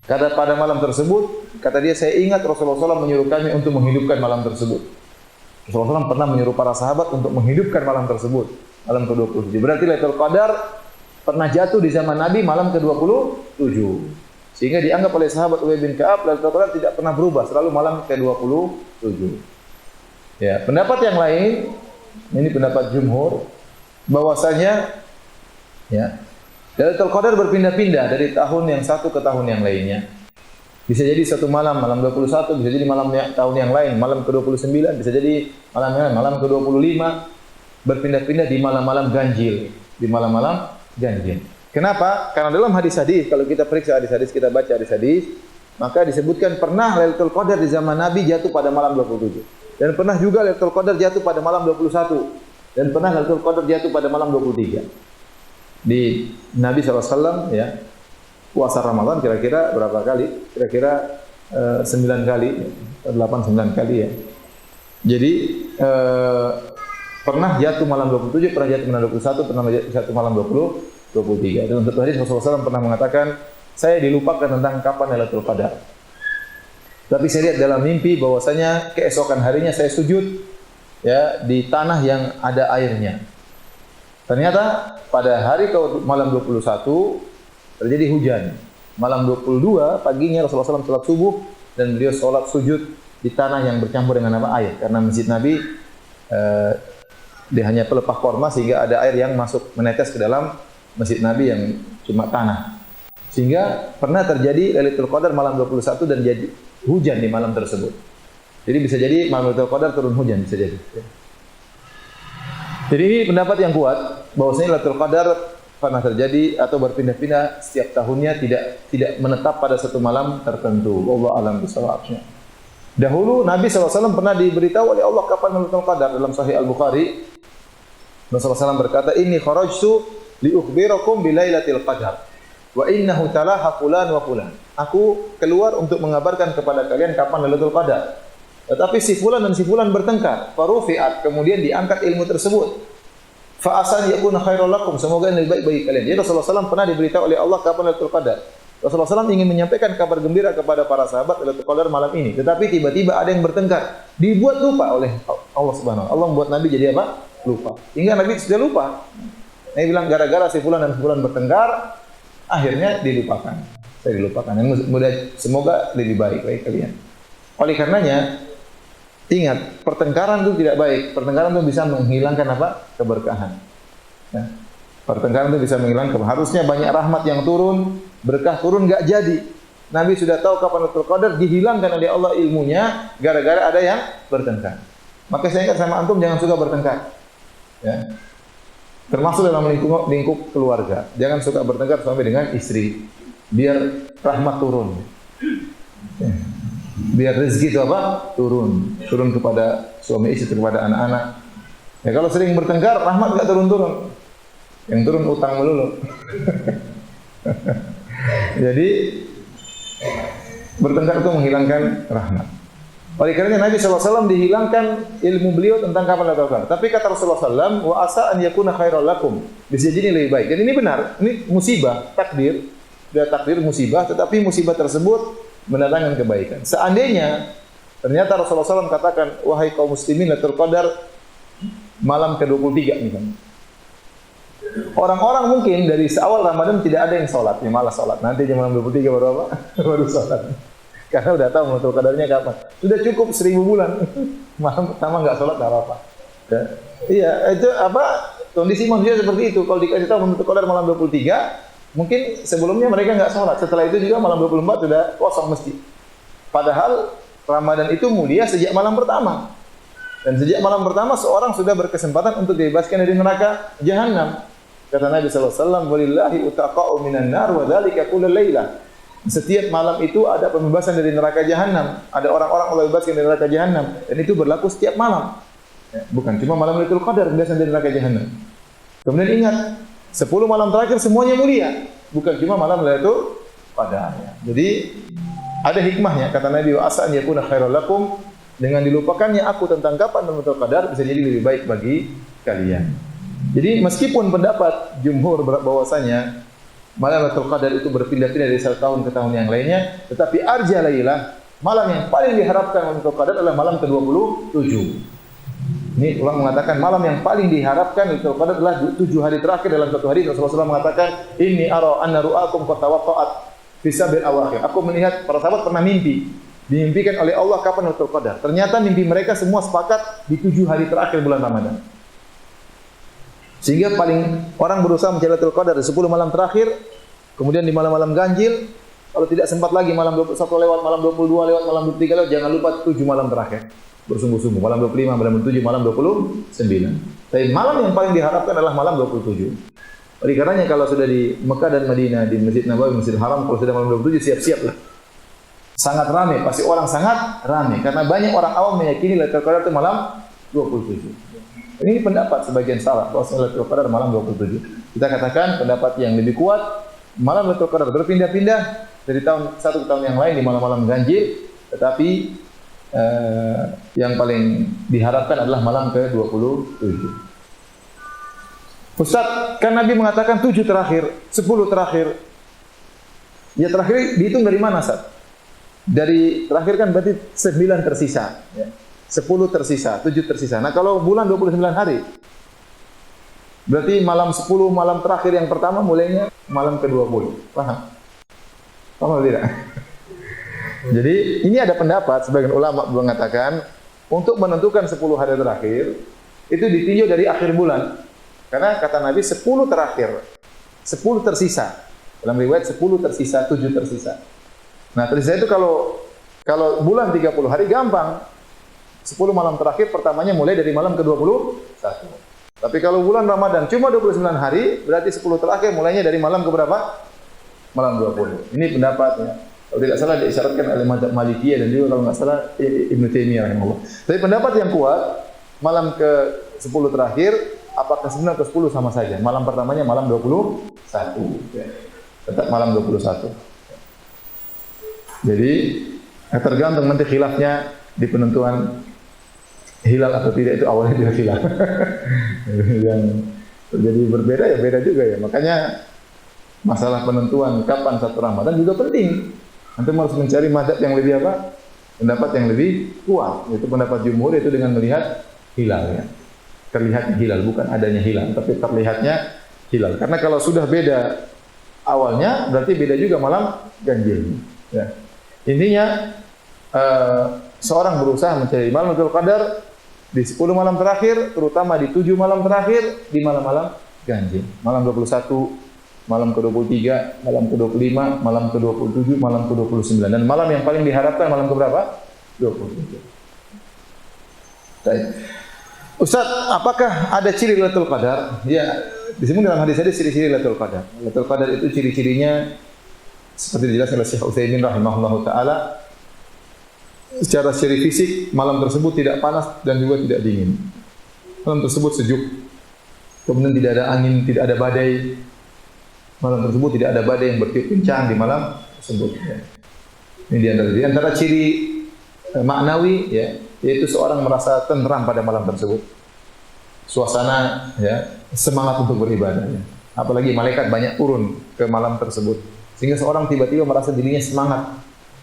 Karena pada malam tersebut, kata dia, saya ingat Rasulullah SAW menyuruh kami untuk menghidupkan malam tersebut. Rasulullah SAW pernah menyuruh para sahabat untuk menghidupkan malam tersebut, malam ke-27. Berarti Lailatul Qadar pernah jatuh di zaman Nabi malam ke-27. Sehingga dianggap oleh sahabat Ubay bin Ka'ab, Lailatul Qadar tidak pernah berubah, selalu malam ke-27. Ya, pendapat yang lain, ini pendapat jumhur, bahwasanya ya, Lailatul Qadar berpindah-pindah dari tahun yang satu ke tahun yang lainnya. Bisa jadi satu malam, malam 21, bisa jadi malam tahun yang lain, malam ke-29, bisa jadi malam ke-25, berpindah-pindah di malam-malam ganjil, di malam-malam ganjil. Kenapa? Karena dalam hadis-hadis, kalau kita periksa hadis-hadis, kita baca hadis-hadis, maka disebutkan pernah Lailatul Qadar di zaman Nabi jatuh pada malam 27. Dan pernah juga Lailatul Qadar jatuh pada malam 21. Dan pernah Lailatul Qadar jatuh pada malam 23. Di Nabi SAW ya, puasa Ramadan kira-kira berapa kali? Kira-kira 9 kali, 8-9 kali ya. Jadi pernah jatuh malam 27, pernah jatuh malam 21, pernah jatuh malam 23. Dan untuk hadis Rasulullah SAW pernah mengatakan, saya dilupakan tentang kapan Lailatul Qadar. Tapi saya lihat dalam mimpi bahwasanya keesokan harinya saya sujud ya di tanah yang ada airnya. Ternyata pada hari malam 21 terjadi hujan. Malam 22 paginya Rasulullah SAW sholat subuh dan beliau sholat sujud di tanah yang bercampur dengan air. Karena masjid Nabi dia hanya pelepah korma sehingga ada air yang masuk menetes ke dalam masjid Nabi yang cuma tanah. Sehingga pernah terjadi Lailatul Qadar malam 21 dan jadi hujan di malam tersebut. Jadi bisa jadi malam Lailatul Qadar turun hujan, bisa jadi. Jadi ini pendapat yang kuat bahwasanya Lailatul Qadar pernah terjadi atau berpindah-pindah setiap tahunnya, tidak menetap pada satu malam tertentu. Wallahu a'lam bishawab. Dahulu Nabi SAW pernah diberitahu oleh Allah kapan Lailatul Qadar. Dalam Sahih Al-Bukhari Rasulullah SAW berkata, "Inni kharajtu li ukhbirakum bi Lailatul Qadar wa innahu talaha fulan wa fulan." Aku keluar untuk mengabarkan kepada kalian kapan Lailatul Qadar. Tetapi si fulan dan si fulan bertengkar. Farufi'at, kemudian diangkat ilmu tersebut. Fa asan yakuna khairul lakum, semoga ini lebih baik bagi kalian. Jadi Rasulullah SAW pernah diberitahu oleh Allah kapan Lailatul Qadar. Rasulullah SAW ingin menyampaikan kabar gembira kepada para sahabat Lailatul Qadar malam ini. Tetapi tiba-tiba ada yang bertengkar. Dibuat lupa oleh Allah Subhanahu wa taala. Allah membuat Nabi jadi apa? Lupa. Hingga Nabi sudah lupa. Nabi bilang gara-gara si fulan dan si fulan bertengkar, akhirnya dilupakan. Saya dilupakan. Yang mudah semoga lebih baik bagi kalian. Oleh karenanya, ingat, pertengkaran itu tidak baik. Pertengkaran itu bisa menghilangkan apa? Keberkahan. Ya. Pertengkaran itu bisa menghilangkan. Harusnya banyak rahmat yang turun, berkah turun, enggak jadi. Nabi sudah tahu kapan Lailatul Qadar, dihilangkan oleh Allah ilmunya gara-gara ada yang bertengkar. Maka saya ingat sama antum, jangan suka bertengkar. Ya. Termasuk dalam lingkup keluarga. Jangan suka bertengkar suami dengan istri. Biar rahmat turun. Ya. Biar rezeki itu apa? Turun kepada suami istri, kepada anak-anak. Ya kalau sering bertengkar, rahmat enggak turun-turun. Yang turun utang melulu. Jadi bertengkar itu menghilangkan rahmat. Oleh karenanya Nabi SAW dihilangkan ilmu beliau tentang kapan Lailatul Qadar. Tapi kata Rasulullah SAW, wa asa an yakuna khairal lakum. Bisa jadi lebih baik. Dan ini benar. Ini musibah, takdir. Dia takdir musibah, tetapi musibah tersebut mendatangkan kebaikan. Seandainya ternyata Rasulullah SAW katakan, wahai kaum muslimin, Lailatul Qadar malam ke-23 misalnya. Orang-orang mungkin dari awal Ramadan tidak ada yang sholat, ya malas sholat. Nanti jam malam 23 baru apa? Baru sholat. Karena udah tahu Lailatul Qadarnya kapan. Sudah cukup 1000 bulan. Malam pertama enggak sholat enggak apa-apa. Ya. Iya, itu apa? Kondisi manusia seperti itu. Kalau dikasih tahu Lailatul Qadar malam 23, mungkin sebelumnya mereka enggak sholat. Setelah itu juga malam 24 sudah kosong mesti. Padahal Ramadan itu mulia sejak malam pertama. Dan sejak malam pertama seorang sudah berkesempatan untuk dibebaskan dari neraka jahanam. Kata Nabi sallallahu alaihi wasallam, "Walillahi utaqa'u minan nar wa dzalika kullal lailah." Setiap malam itu ada pembebasan dari neraka jahanam. Ada orang-orang Allah bebaskan dari neraka jahanam, dan itu berlaku setiap malam. Ya, bukan cuma malam Lailatul Qadar pembebasan dari neraka jahanam. Kemudian ingat, 10 malam terakhir semuanya mulia, bukan cuma malam Lailatul Qadar. Ya. Jadi ada hikmahnya kata Nabi, wa asa an yakuna khairal lakum, dengan dilupakannya aku tentang kapan Lailatul Qadar bisa jadi lebih baik bagi kalian. Jadi meskipun pendapat jumhur bahwasanya malam Lailatul Qadar itu berpindah-pindah dari satu tahun ke tahun yang lainnya, tetapi arja lailah, malam yang paling diharapkan Lailatul Qadar adalah malam ke-27. Ini ulama mengatakan malam yang paling diharapkan Lailatul Qadar adalah 7 hari terakhir dalam satu hari. Rasulullah SAW mengatakan, "Inni ara anna ru'akum qad tawaqqa'at fi sabil awakhir." Aku melihat para sahabat pernah mimpi, dimimpikan oleh Allah kapan Lailatul Qadar. Ternyata mimpi mereka semua sepakat di 7 hari terakhir bulan Ramadan. Sehingga paling orang berusaha mencari Lailatul Qadar di 10 malam terakhir, kemudian di malam-malam ganjil, kalau tidak sempat lagi malam 21 lewat, malam 22 lewat, malam 23 lewat, jangan lupa 7 malam terakhir. Bersungguh-sungguh, malam 25, malam 27, malam 29. Tapi malam yang paling diharapkan adalah malam 27. Oleh karenanya kalau sudah di Mekah dan Madinah, di Masjid Nabawi, Masjidil Haram, kalau sudah malam 27 siap-siaplah. Sangat ramai, pasti orang sangat ramai karena banyak orang awam meyakini Lailatul Qadar itu malam 27. Ini pendapat sebagian salah bahwa Lailatul Qadar malam 27. Kita katakan pendapat yang lebih kuat, malam Lailatul Qadar berpindah-pindah dari tahun satu ke tahun yang lain di malam-malam ganjil, tetapi yang paling diharapkan adalah malam ke-27. Ustaz, kan Nabi mengatakan 7 terakhir, 10 terakhir. Ya terakhir dihitung dari mana, Ustaz? Dari terakhir kan berarti 9 tersisa, ya. 10 tersisa, 7 tersisa. Nah, kalau bulan 29 hari, berarti malam 10 malam terakhir yang pertama mulainya malam ke-20. Paham? Paham tidak? Jadi, ini ada pendapat sebagian ulama mengatakan untuk menentukan 10 hari terakhir itu ditinjau dari akhir bulan. Karena kata Nabi 10 terakhir, 10 tersisa. Dalam riwayat 10 tersisa, 7 tersisa. Nah, tersisa itu kalau bulan 30 hari gampang. 10 malam terakhir pertamanya mulai dari malam ke-21. Tapi kalau bulan Ramadan cuma 29 hari, berarti 10 terakhir mulainya dari malam ke berapa? Malam 20. Ini pendapatnya. Kalau tidak salah diisyaratkan oleh mazhab Malikiyah dan juga kalau nggak salah Ibnu Taimiyah rahimahullah. Tapi pendapat yang kuat, malam ke-10 terakhir, apakah 9 atau 10 sama saja. Malam pertamanya malam 21. Ya. Tetap malam 21. Jadi tergantung nanti khilafnya di penentuan hilal atau tidak, itu awalnya dia hilal. Yang terjadi berbeda ya beda juga ya. Makanya masalah penentuan kapan satu Ramadan juga penting. Nanti harus mencari mazhab yang lebih apa? Pendapat yang lebih kuat. Itu pendapat jumhur, itu dengan melihat hilal ya. Terlihatnya hilal, bukan adanya hilal, tapi terlihatnya hilal. Karena kalau sudah beda awalnya, berarti beda juga malam ganjil. Ya. Intinya seorang berusaha mencari malam Lailatul Qadar di 10 malam terakhir, terutama di 7 malam terakhir, di malam-malam ganjil. Malam 21, malam ke-23, malam ke-25, malam ke-27, malam ke-29. Dan malam yang paling diharapkan malam ke-berapa? 27. Baik. Ustaz, apakah ada ciri Lailatul Qadar? Ya, disebut dalam hadis-hadis ciri-ciri Lailatul Qadar. Lailatul Qadar itu ciri-cirinya seperti dijelaskan oleh Syekh Utsaimin rahimahullahu taala. Secara ciri fisik, malam tersebut tidak panas dan juga tidak dingin. Malam tersebut sejuk. Kemudian tidak ada angin, tidak ada badai. Malam tersebut tidak ada badai yang bertiup kencang di malam tersebut. Ini di antara ciri maknawi ya, yaitu seorang merasa tenteram pada malam tersebut. Suasana ya, semangat untuk beribadah ya. Apalagi malaikat banyak turun ke malam tersebut sehingga seorang tiba-tiba merasa dirinya semangat,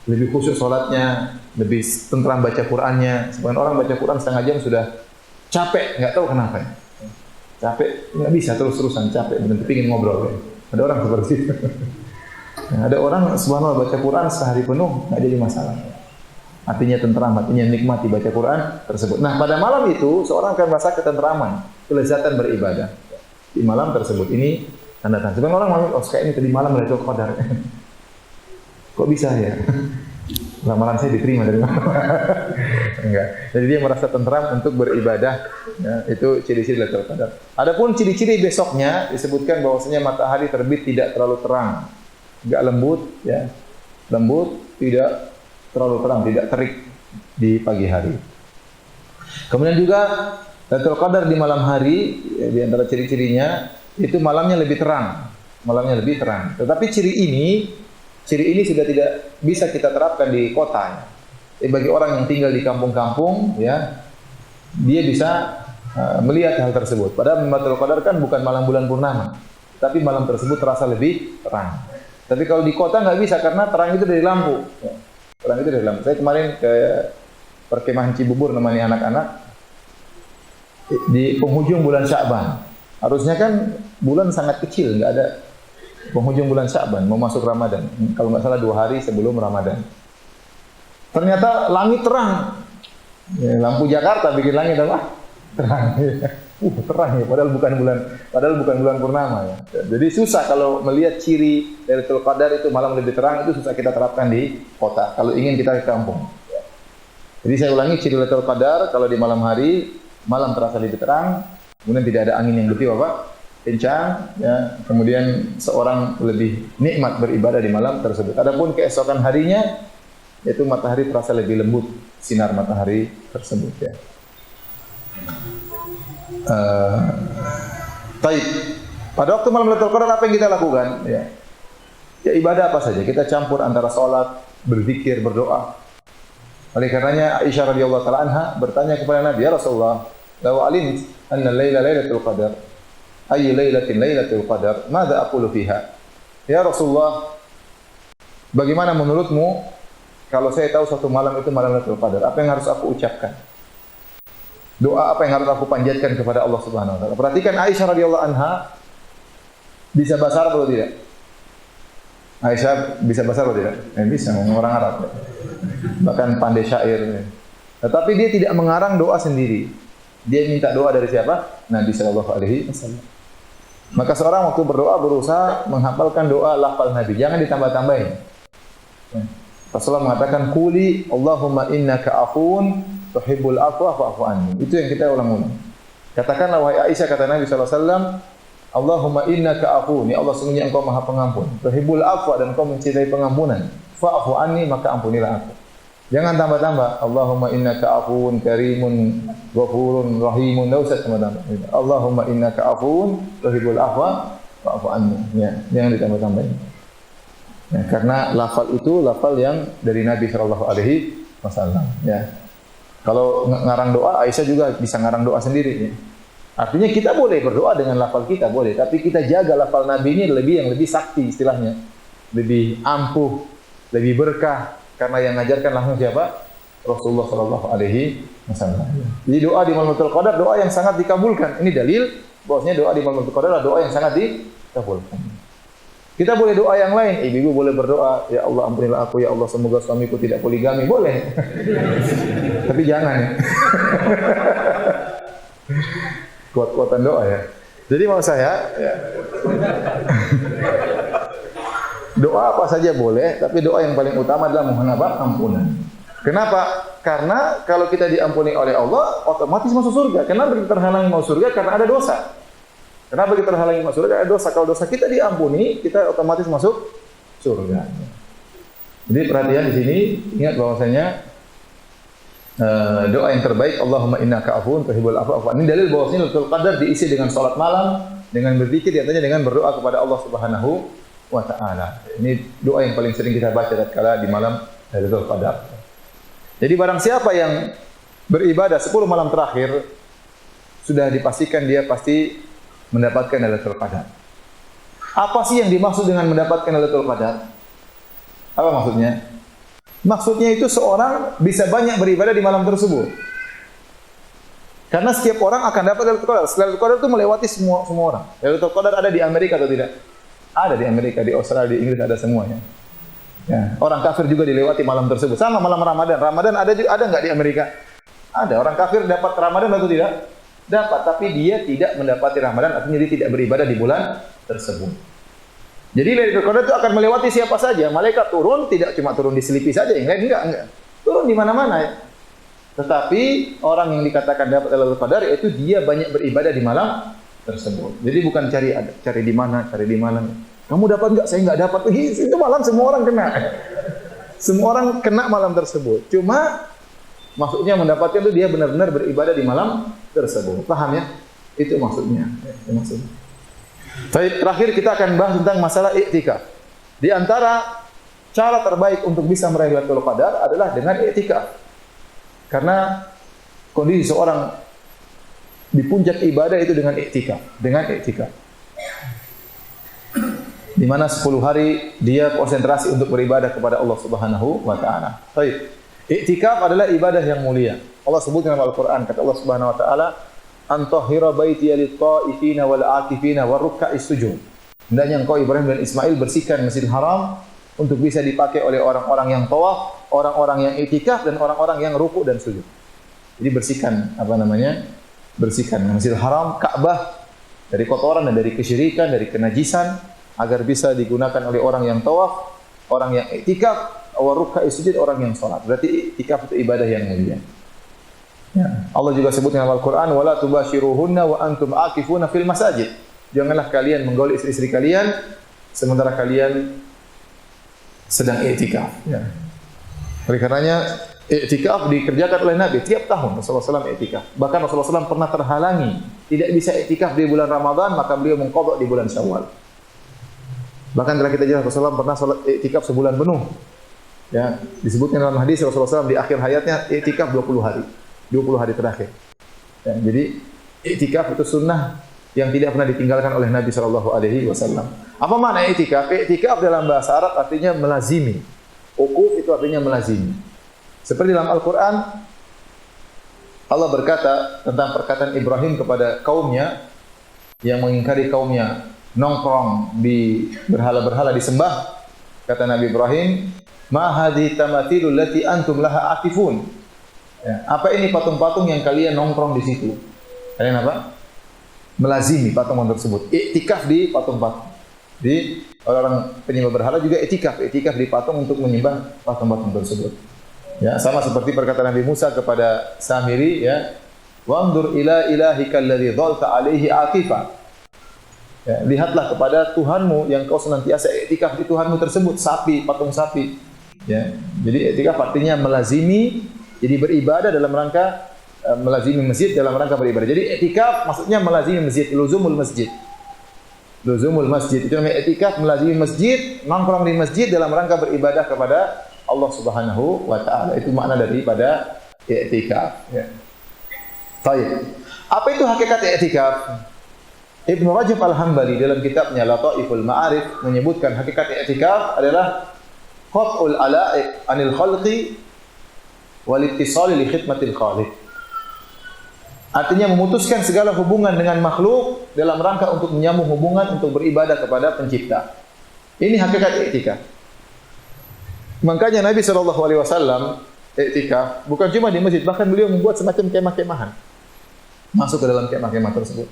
lebih khusyuk salatnya, lebih tenteram baca Qur'annya. Sebagian orang baca Qur'an setengah jam sudah capek, enggak tahu kenapa ya. Capek, enggak bisa terus-terusan capek, berhenti pingin ngobrol ya. Ada orang seperti itu. Nah, ada orang subhanallah baca Quran sehari penuh enggak jadi masalah. Hatinya tenteram, hatinya nikmati baca Quran tersebut. Nah, pada malam itu seorang akan merasa ketenteraman, kelezatan beribadah di malam tersebut. Ini tanda-tanda. Sebenarnya orang malam, oh kayak ini tadi malam Lailatul Qadar. Kok bisa ya? Lamaran saya diterima dari mana? Enggak. Jadi dia merasa tenteram untuk beribadah. Ya, itu ciri-ciri Lailatul Qadar. Adapun ciri-ciri besoknya disebutkan bahwasanya matahari terbit tidak terlalu terang, enggak lembut, ya, lembut, tidak terlalu terang, tidak terik di pagi hari. Kemudian juga Lailatul Qadar di malam hari, ya, di antara ciri-cirinya itu malamnya lebih terang, malamnya lebih terang. Tetapi ciri ini sudah tidak bisa kita terapkan di kota. Bagi orang yang tinggal di kampung-kampung, ya, dia bisa melihat hal tersebut. Padahal Lailatul Qadar kan bukan malam bulan purnama, tapi malam tersebut terasa lebih terang. Tapi kalau di kota nggak bisa karena terang itu dari lampu. Ya. Terang itu dari lampu. Saya kemarin ke perkemahan Cibubur nemani anak-anak di penghujung bulan Sya'ban. Harusnya kan bulan sangat kecil, nggak ada. Penghujung bulan Sya'ban, mau masuk Ramadan. Kalau nggak salah 2 hari sebelum Ramadan. Ternyata langit terang. Ya, lampu Jakarta bikin langit apa? Terang. Terang ya, padahal bukan bulan purnama ya. Jadi susah kalau melihat ciri Lailatul Qadar itu malam lebih terang, itu susah kita terapkan di kota kalau ingin kita ke kampung. Jadi saya ulangi, ciri Lailatul Qadar kalau di malam hari, malam terasa lebih terang, kemudian tidak ada angin yang bertiup kencang, ya. Kemudian seorang lebih nikmat beribadah di malam tersebut. Adapun keesokan harinya, yaitu matahari terasa lebih lembut sinar matahari tersebut ya. Taib. Pada waktu malam Lailatul Qadar apa yang kita lakukan? Ya, ibadah apa saja. Kita campur antara sholat, berzikir, berdoa. Oleh karenanya Aisyah radhiyallahu taala anha bertanya kepada Nabi, "Ya Rasulullah, law alim anna laila Lailatul Qadar, ayyu lailatin Lailatul Qadar, madza aqulu fiha?" Ya Rasulullah, bagaimana menurutmu kalau saya tahu suatu malam itu malam Lailatul Qadar, apa yang harus aku ucapkan? Doa apa yang harus aku panjatkan kepada Allah Subhanahu wa taala? Perhatikan Aisyah radhiyallahu anha bisa bahasa Arab atau tidak? Aisyah bisa bahasa Arab atau tidak? Bisa, orang Arab. Bahkan pandai syair. Tetapi dia tidak mengarang doa sendiri. Dia minta doa dari siapa? Nabi sallallahu alaihi wasallam. Maka seorang waktu berdoa berusaha menghafalkan doa lafal Nabi, jangan ditambah-tambahin. Rasulullah mengatakan, "Quli Allahumma innaka afuwun tuhibbul afwa fa'fu anni." Itu yang kita ulang-ulang. Katakanlah wahai Aisyah, kata Nabi sallallahu alaihi wasallam, "Allahumma innaka afuwun." Ya Allah, sungguhnya Engkau Maha Pengampun. Tuhibbul afwa, dan Engkau mencintai pengampunan. Fa'fu anni, maka ampunilah aku. Jangan tambah-tambah. Allahumma innaka afuwun karimun ghafurun rahimun. Enggak usah tambah-tambah. Allahumma innaka afuwun tuhibbul afwa fa'fu anni. Ya, jangan ditambah-tambahin. Ya, karena lafal itu lafal yang dari Nabi sallallahu alaihi wasallam, ya. Kalau ngarang doa, Aisyah juga bisa ngarang doa sendiri, ya. Artinya kita boleh berdoa dengan lafal kita, boleh, tapi kita jaga lafal Nabi ini yang lebih sakti istilahnya. Lebih ampuh, lebih berkah, karena yang ngajarkan langsung siapa? Rasulullah sallallahu alaihi wasallam. Jadi doa di malam Lailatul Qadar doa yang sangat dikabulkan. Ini dalil bahwasanya doa di malam Lailatul Qadar adalah doa yang sangat dikabulkan. Kita boleh doa yang lain, ibu-ibu boleh berdoa, "Ya Allah ampunilah aku, ya Allah semoga suamiku tidak poligami." Boleh. Tapi jangan ya. Kuat-kuatan doa ya. Jadi mau saya ya. Doa apa saja boleh, tapi doa yang paling utama adalah mohon apa? Ampunan. Kenapa? Karena kalau kita diampuni oleh Allah, otomatis masuk surga. Kenapa kita terhalangi masuk surga? Karena ada dosa. Kenapa kita terhalangi masuk surga? Ada dosa. Kalau dosa kita diampuni, kita otomatis masuk surga. Jadi perhatian di sini, ingat bahwasanya doa yang terbaik, Allahumma innaka afuwun tuhibbul afwa. Ini dalil bahwasanya Lailatul Qadar diisi dengan salat malam, dengan berzikir, diantaranya dengan berdoa kepada Allah Subhanahu wa taala. Ini doa yang paling sering kita baca tatkala di malam Lailatul Qadar. Jadi barang siapa yang beribadah 10 malam terakhir, sudah dipastikan dia pasti mendapatkan Lailatul Qadar. Apa sih yang dimaksud dengan mendapatkan Lailatul Qadar? Apa maksudnya? Maksudnya itu seorang bisa banyak beribadah di malam tersebut. Karena setiap orang akan dapat Lailatul Qadar. Lailatul Qadar itu melewati semua orang. Lailatul Qadar ada di Amerika atau tidak? Ada di Amerika, di Australia, di Inggris ada semuanya. Ya, orang kafir juga dilewati malam tersebut. Sama malam Ramadan. Ramadan ada nggak di Amerika? Ada. Orang kafir dapat Ramadan atau tidak? Dapat, tapi dia tidak mendapati Ramadan, artinya dia tidak beribadah di bulan tersebut. Jadi Lailatul Qadar itu akan melewati siapa saja. Malaikat turun, tidak cuma turun di Selipi saja, enggak. Turun di mana-mana ya. Tetapi orang yang dikatakan dapat Lailatul Qadar itu dia banyak beribadah di malam tersebut. Jadi bukan cari di mana. Kamu dapat enggak? Saya enggak dapat. Itu malam semua orang kena. Semua orang kena malam tersebut. Cuma maksudnya mendapatkan itu dia benar-benar beribadah di malam tersebut. Paham ya? Itu maksudnya. Baik, terakhir kita akan bahas tentang masalah iktikaf. Di antara cara terbaik untuk bisa meraih Lailatul Qadar adalah dengan iktikaf. Karena kondisi seorang di puncak ibadah itu dengan iktikaf. Di mana 10 hari dia konsentrasi untuk beribadah kepada Allah Subhanahu wa taala. Baik. Iktikaf adalah ibadah yang mulia. Allah sebutkan dalam Al-Qur'an, kata Allah Subhanahu wa taala, "Antahhira baitiya lit-ta'ifina wal-'akifina war-ruk'a'is sujud." Hendaknya engkau Ibrahim dan Ismail bersihkan Masjidil Haram untuk bisa dipakai oleh orang-orang yang tawaf, orang-orang yang iktikaf dan orang-orang yang ruku' dan sujud. Jadi bersihkan bersihkan Masjidil Haram, Ka'bah dari kotoran dan dari kesyirikan, dari kenajisan agar bisa digunakan oleh orang yang tawaf, orang yang iktikaf, war-ruk'a'is sujud, orang yang salat. Berarti iktikaf itu ibadah yang mulia. Ya. Allah juga sebut dalam Al-Quran, wala tubashiruhunna wa antum akifuna fil masajid. Janganlah kalian menggauli istri-istri kalian sementara kalian sedang iktikaf. Ya. Oleh karenanya iktikaf dikerjakan oleh Nabi tiap tahun. Rasulullah SAW iktikaf. Bahkan Rasulullah SAW pernah terhalangi tidak bisa iktikaf di bulan Ramadan, maka beliau mengqadha di bulan Syawal. Bahkan telah kita jelas Rasulullah SAW pernah salat iktikaf sebulan penuh. Ya, disebutkan dalam hadis Rasulullah SAW di akhir hayatnya iktikaf 20 hari terakhir. Ya, jadi iktikaf itu sunnah yang tidak pernah ditinggalkan oleh Nabi SAW. Apa makna iktikaf? Iktikaf dalam bahasa Arab artinya melazimi. Uquf itu artinya melazimi. Seperti dalam Al-Quran, Allah berkata tentang perkataan Ibrahim kepada kaumnya yang mengingkari kaumnya nongkrong di berhala-berhala disembah. Kata Nabi Ibrahim, "Ma hadhihi tamathilul lati antum laha akifun." Ya, apa ini patung-patung yang kalian nongkrong di situ? Kalian apa? Melazimi patung tersebut. Iktikaf di patung-patung. Di orang penyembah berhala juga iktikaf di patung untuk menyembah patung-patung tersebut. Ya, sama seperti perkataan Nabi Musa kepada Samiri, ya, "Wanzur ila ilahika alladhi dhalta alaihi aqifa." Ya, lihatlah kepada Tuhanmu yang kau senantiasa iktikaf di Tuhanmu tersebut, patung sapi. Ya, jadi iktikaf artinya melazimi, jadi beribadah dalam rangka melazimi masjid dalam rangka beribadah. Jadi iktikaf maksudnya melazimi masjid, luzumul masjid. Luzumul masjid itu namanya iktikaf, melazimi masjid, nongkrong di masjid dalam rangka beribadah kepada Allah Subhanahu wa taala. Itu makna daripada iktikaf, ya. Baik. Apa itu hakikat iktikaf? Ibnu Rajab Al-Hambali dalam kitabnya Lataiful Ma'arif menyebutkan hakikat i'tikaf adalah qat'ul ala'iq 'anil khalqi wal ittisal li khidmatil khaliq. Artinya memutuskan segala hubungan dengan makhluk dalam rangka untuk menyambung hubungan untuk beribadah kepada pencipta. Ini hakikat i'tikaf. Makanya Nabi SAW i'tikaf bukan cuma di masjid, bahkan beliau membuat semacam kemah-kemahan. Masuk ke dalam kemah-kemah tersebut.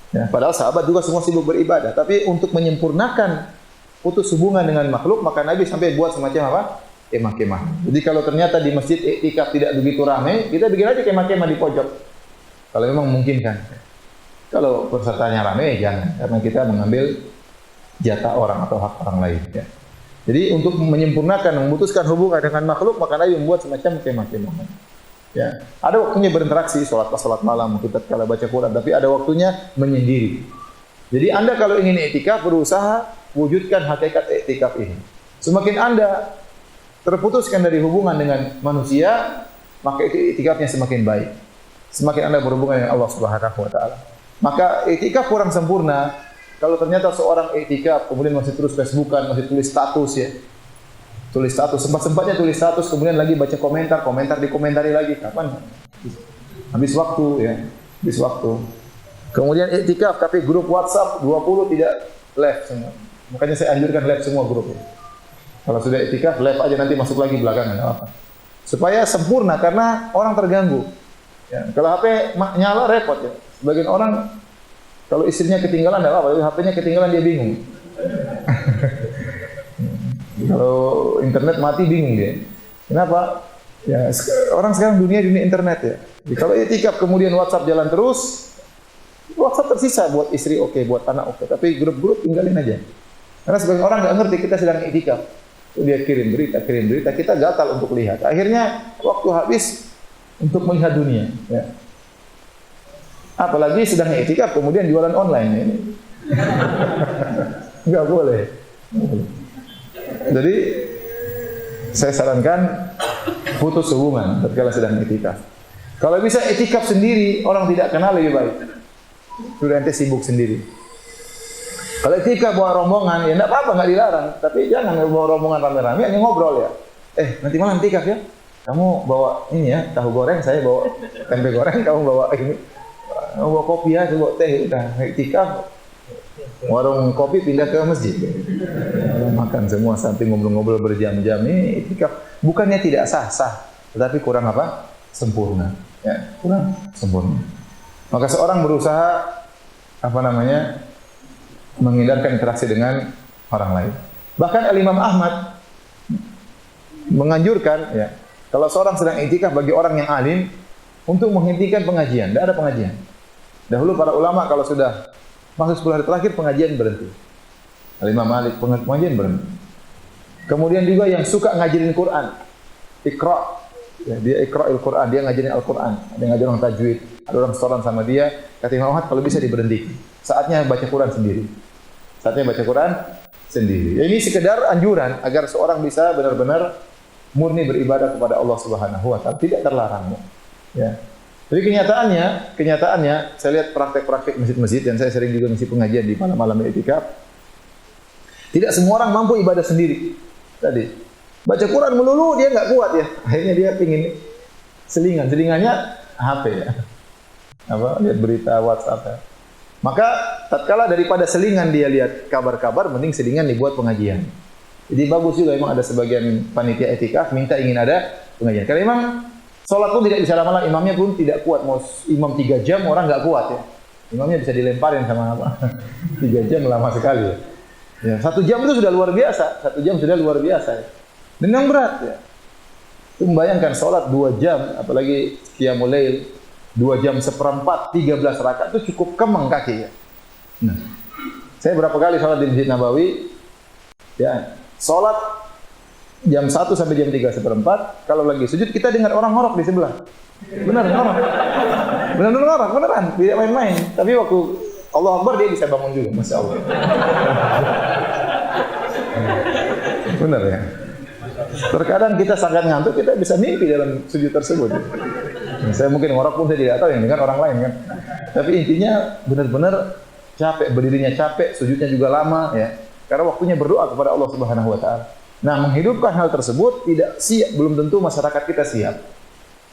Ya, padahal sahabat juga semua sibuk beribadah, tapi untuk menyempurnakan putus hubungan dengan makhluk, maka Nabi sampai buat semacam apa? Kemah-kemah. Jadi kalau ternyata di masjid iktikaf tidak begitu ramai, kita bikin aja kemah-kemah di pojok. Kalau memang memungkinkan. Kalau pesertanya ramai, jangan, karena kita mengambil jatah orang atau hak orang lain. Ya. Jadi untuk menyempurnakan, memutuskan hubungan dengan makhluk, maka Nabi membuat semacam kemah-kemah. Ya, ada waktunya berinteraksi, sholat pas sholat malam, kita kala baca Quran, tapi ada waktunya menyendiri. Jadi Anda kalau ingin iktikaf berusaha wujudkan hakikat iktikaf ini. Semakin Anda terputuskan dari hubungan dengan manusia, maka itu iktikafnya semakin baik. Semakin Anda berhubungan dengan Allah Subhanahu wa taala. Maka iktikaf kurang sempurna kalau ternyata seorang iktikaf kemudian masih terus Facebookan, masih tulis status ya. Tulis status, sempat-sempatnya tulis status, kemudian lagi baca komentar, komentar dikomentari lagi. Kapan? Habis waktu ya, habis waktu. Kemudian iktikaf tapi grup WhatsApp 20 tidak live semua. Makanya saya anjurkan live semua grup. Kalau sudah iktikaf live aja, nanti masuk lagi belakangan apa. Supaya sempurna, karena orang terganggu. Ya, kalau HP nyala repot ya. Sebagian orang kalau istrinya ketinggalan enggak apa-apa, HP-nya ketinggalan dia bingung. Kalau internet mati bingung dia. Kenapa? Ya, orang sekarang dunia internet ya. Jadi, kalau iktikaf kemudian WhatsApp jalan terus, WhatsApp tersisa buat istri oke, buat anak oke, tapi grup-grup tinggalin aja. Karena sebagian orang nggak ngerti kita sedang iktikaf. Dia kirim berita, kita gatal untuk lihat. Akhirnya waktu habis untuk melihat dunia. Ya. Apalagi sedang iktikaf kemudian jualan online ini, nggak boleh. Jadi saya sarankan putus hubungan ketika sedang iktikaf. Kalau bisa iktikaf sendiri, orang tidak kenal lebih baik. Sudah ente sibuk sendiri. Kalau iktikaf bawa rombongan, ya enggak apa-apa, enggak dilarang. Tapi jangan bawa rombongan rame-rame, hanya ngobrol ya. Nanti malam iktikaf ya. Kamu bawa ini ya, tahu goreng, saya bawa tempe goreng, kamu bawa ini. Kamu bawa kopi ya, bawa teh, udah iktikaf. Warung kopi pindah ke masjid. Makan semua sampai ngobrol-ngobrol berjam-jam. Ini iktikaf bukannya tidak sah, tetapi kurang apa? Sempurna. Ya, kurang sempurna. Maka seorang berusaha menghindarkan interaksi dengan orang lain. Bahkan Imam Ahmad menganjurkan ya, kalau seorang sedang iktikaf bagi orang yang alim untuk menghentikan pengajian, tidak ada pengajian. Dahulu para ulama kalau sudah masuk 10 hari terakhir pengajian berhenti. Imam Malik pengajian berhenti. Kemudian juga yang suka ngajarin Quran, Iqra, ya, dia Iqra'il Quran, dia ngajarin Al-Quran, ada yang ngajarin orang tajwid, ada orang setoran sama dia. Kata Imam Ahmad kalau bisa diberhenti. Saatnya baca Quran sendiri. Ya, ini sekedar anjuran agar seorang bisa benar-benar murni beribadah kepada Allah Subhanahu wa taala, tidak terlarang. Ya. Jadi kenyataannya saya lihat praktek-praktek masjid-masjid dan saya sering juga ngisi pengajian di malam-malam iktikaf. Tidak semua orang mampu ibadah sendiri. Tadi baca Quran melulu dia nggak kuat ya. Akhirnya dia pingin selingannya HP ya. Lihat berita WhatsApp ya. Maka tatkala daripada selingan dia lihat kabar-kabar, mending selingan dibuat pengajian. Jadi bagus juga, memang ada sebagian panitia iktikaf minta ingin ada pengajian. Karena memang sholat pun tidak bisa lama-lama, imamnya pun tidak kuat. Mau imam 3 jam orang nggak kuat ya. Imamnya bisa dilemparin sama 3 jam lama sekali ya. Ya, 1 jam itu sudah luar biasa. 1 jam sudah luar biasa ya. Dan yang berat ya. Itu membayangkan sholat 2 jam, apalagi qiyamul lail 2 jam seperempat, 13 rakaat itu cukup kemeng kaki ya. Nah, saya berapa kali sholat di Masjid Nabawi, ya, sholat jam 1 sampai jam 3 seperempat, kalau lagi sujud kita dengar orang ngorok di sebelah. Benar, ngorok. Benar-benar ngorok, beneran, tidak main-main. Tapi waktu Allah Akbar dia bisa bangun juga, Masya Allah. Benar ya. Terkadang kita sangat ngantuk, kita bisa mimpi dalam sujud tersebut. Saya mungkin ngorok pun saya tidak tahu, yang dengar orang lain kan. Tapi intinya benar-benar capek, berdirinya capek, sujudnya juga lama ya. Karena waktunya berdoa kepada Allah Subhanahu wa taala. Nah, menghidupkan hal tersebut tidak siap, belum tentu masyarakat kita siap.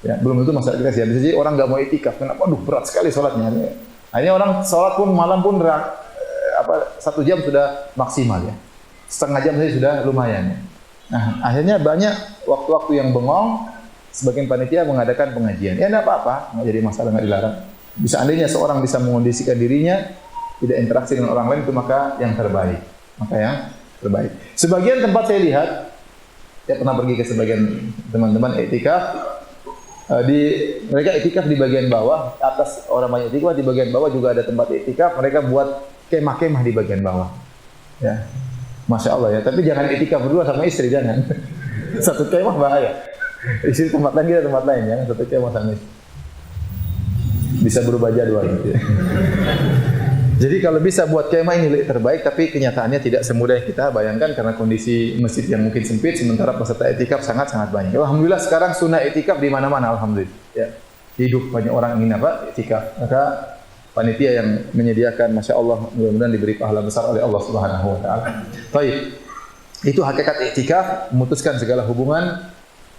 Ya, belum tentu masyarakat kita siap. Jadi orang enggak mau iktikaf, kenapa? Aduh, berat sekali salatnya. Akhirnya orang salat pun malam pun 1 jam sudah maksimal ya. Setengah jam saja sudah lumayan ya. Nah, akhirnya banyak waktu-waktu yang bengong, sebagian panitia mengadakan pengajian. Ya enggak apa-apa, enggak jadi masalah, enggak dilarang. Bisa andainya seorang bisa mengondisikan dirinya tidak interaksi dengan orang lain, itu maka yang terbaik. Sebagian tempat saya lihat, saya pernah pergi ke sebagian teman-teman iktikaf, mereka iktikaf di bagian bawah, atas orang banyak iktikaf, di bagian bawah juga ada tempat iktikaf, mereka buat kemah-kemah di bagian bawah. Ya. Masya Allah ya, tapi jangan iktikaf berdua sama istri, jangan. Satu kemah bahaya. Istri tempat lain, kita tempat lain, jangan satu kemah sama istri. Bisa berubah jadwal gitu ya. Jadi kalau bisa buat kemah ini terbaik, tapi kenyataannya tidak semudah yang kita bayangkan karena kondisi masjid yang mungkin sempit, sementara peserta i'tikaf sangat-sangat banyak. Alhamdulillah sekarang sunnah i'tikaf di mana-mana, alhamdulillah. Ya. Hidup banyak orang ingin apa? I'tikaf. Maka panitia yang menyediakan, masya Allah, mudah-mudahan diberi pahala besar oleh Allah Subhanahu Wa Taala. Baik, itu hakikat i'tikaf, memutuskan segala hubungan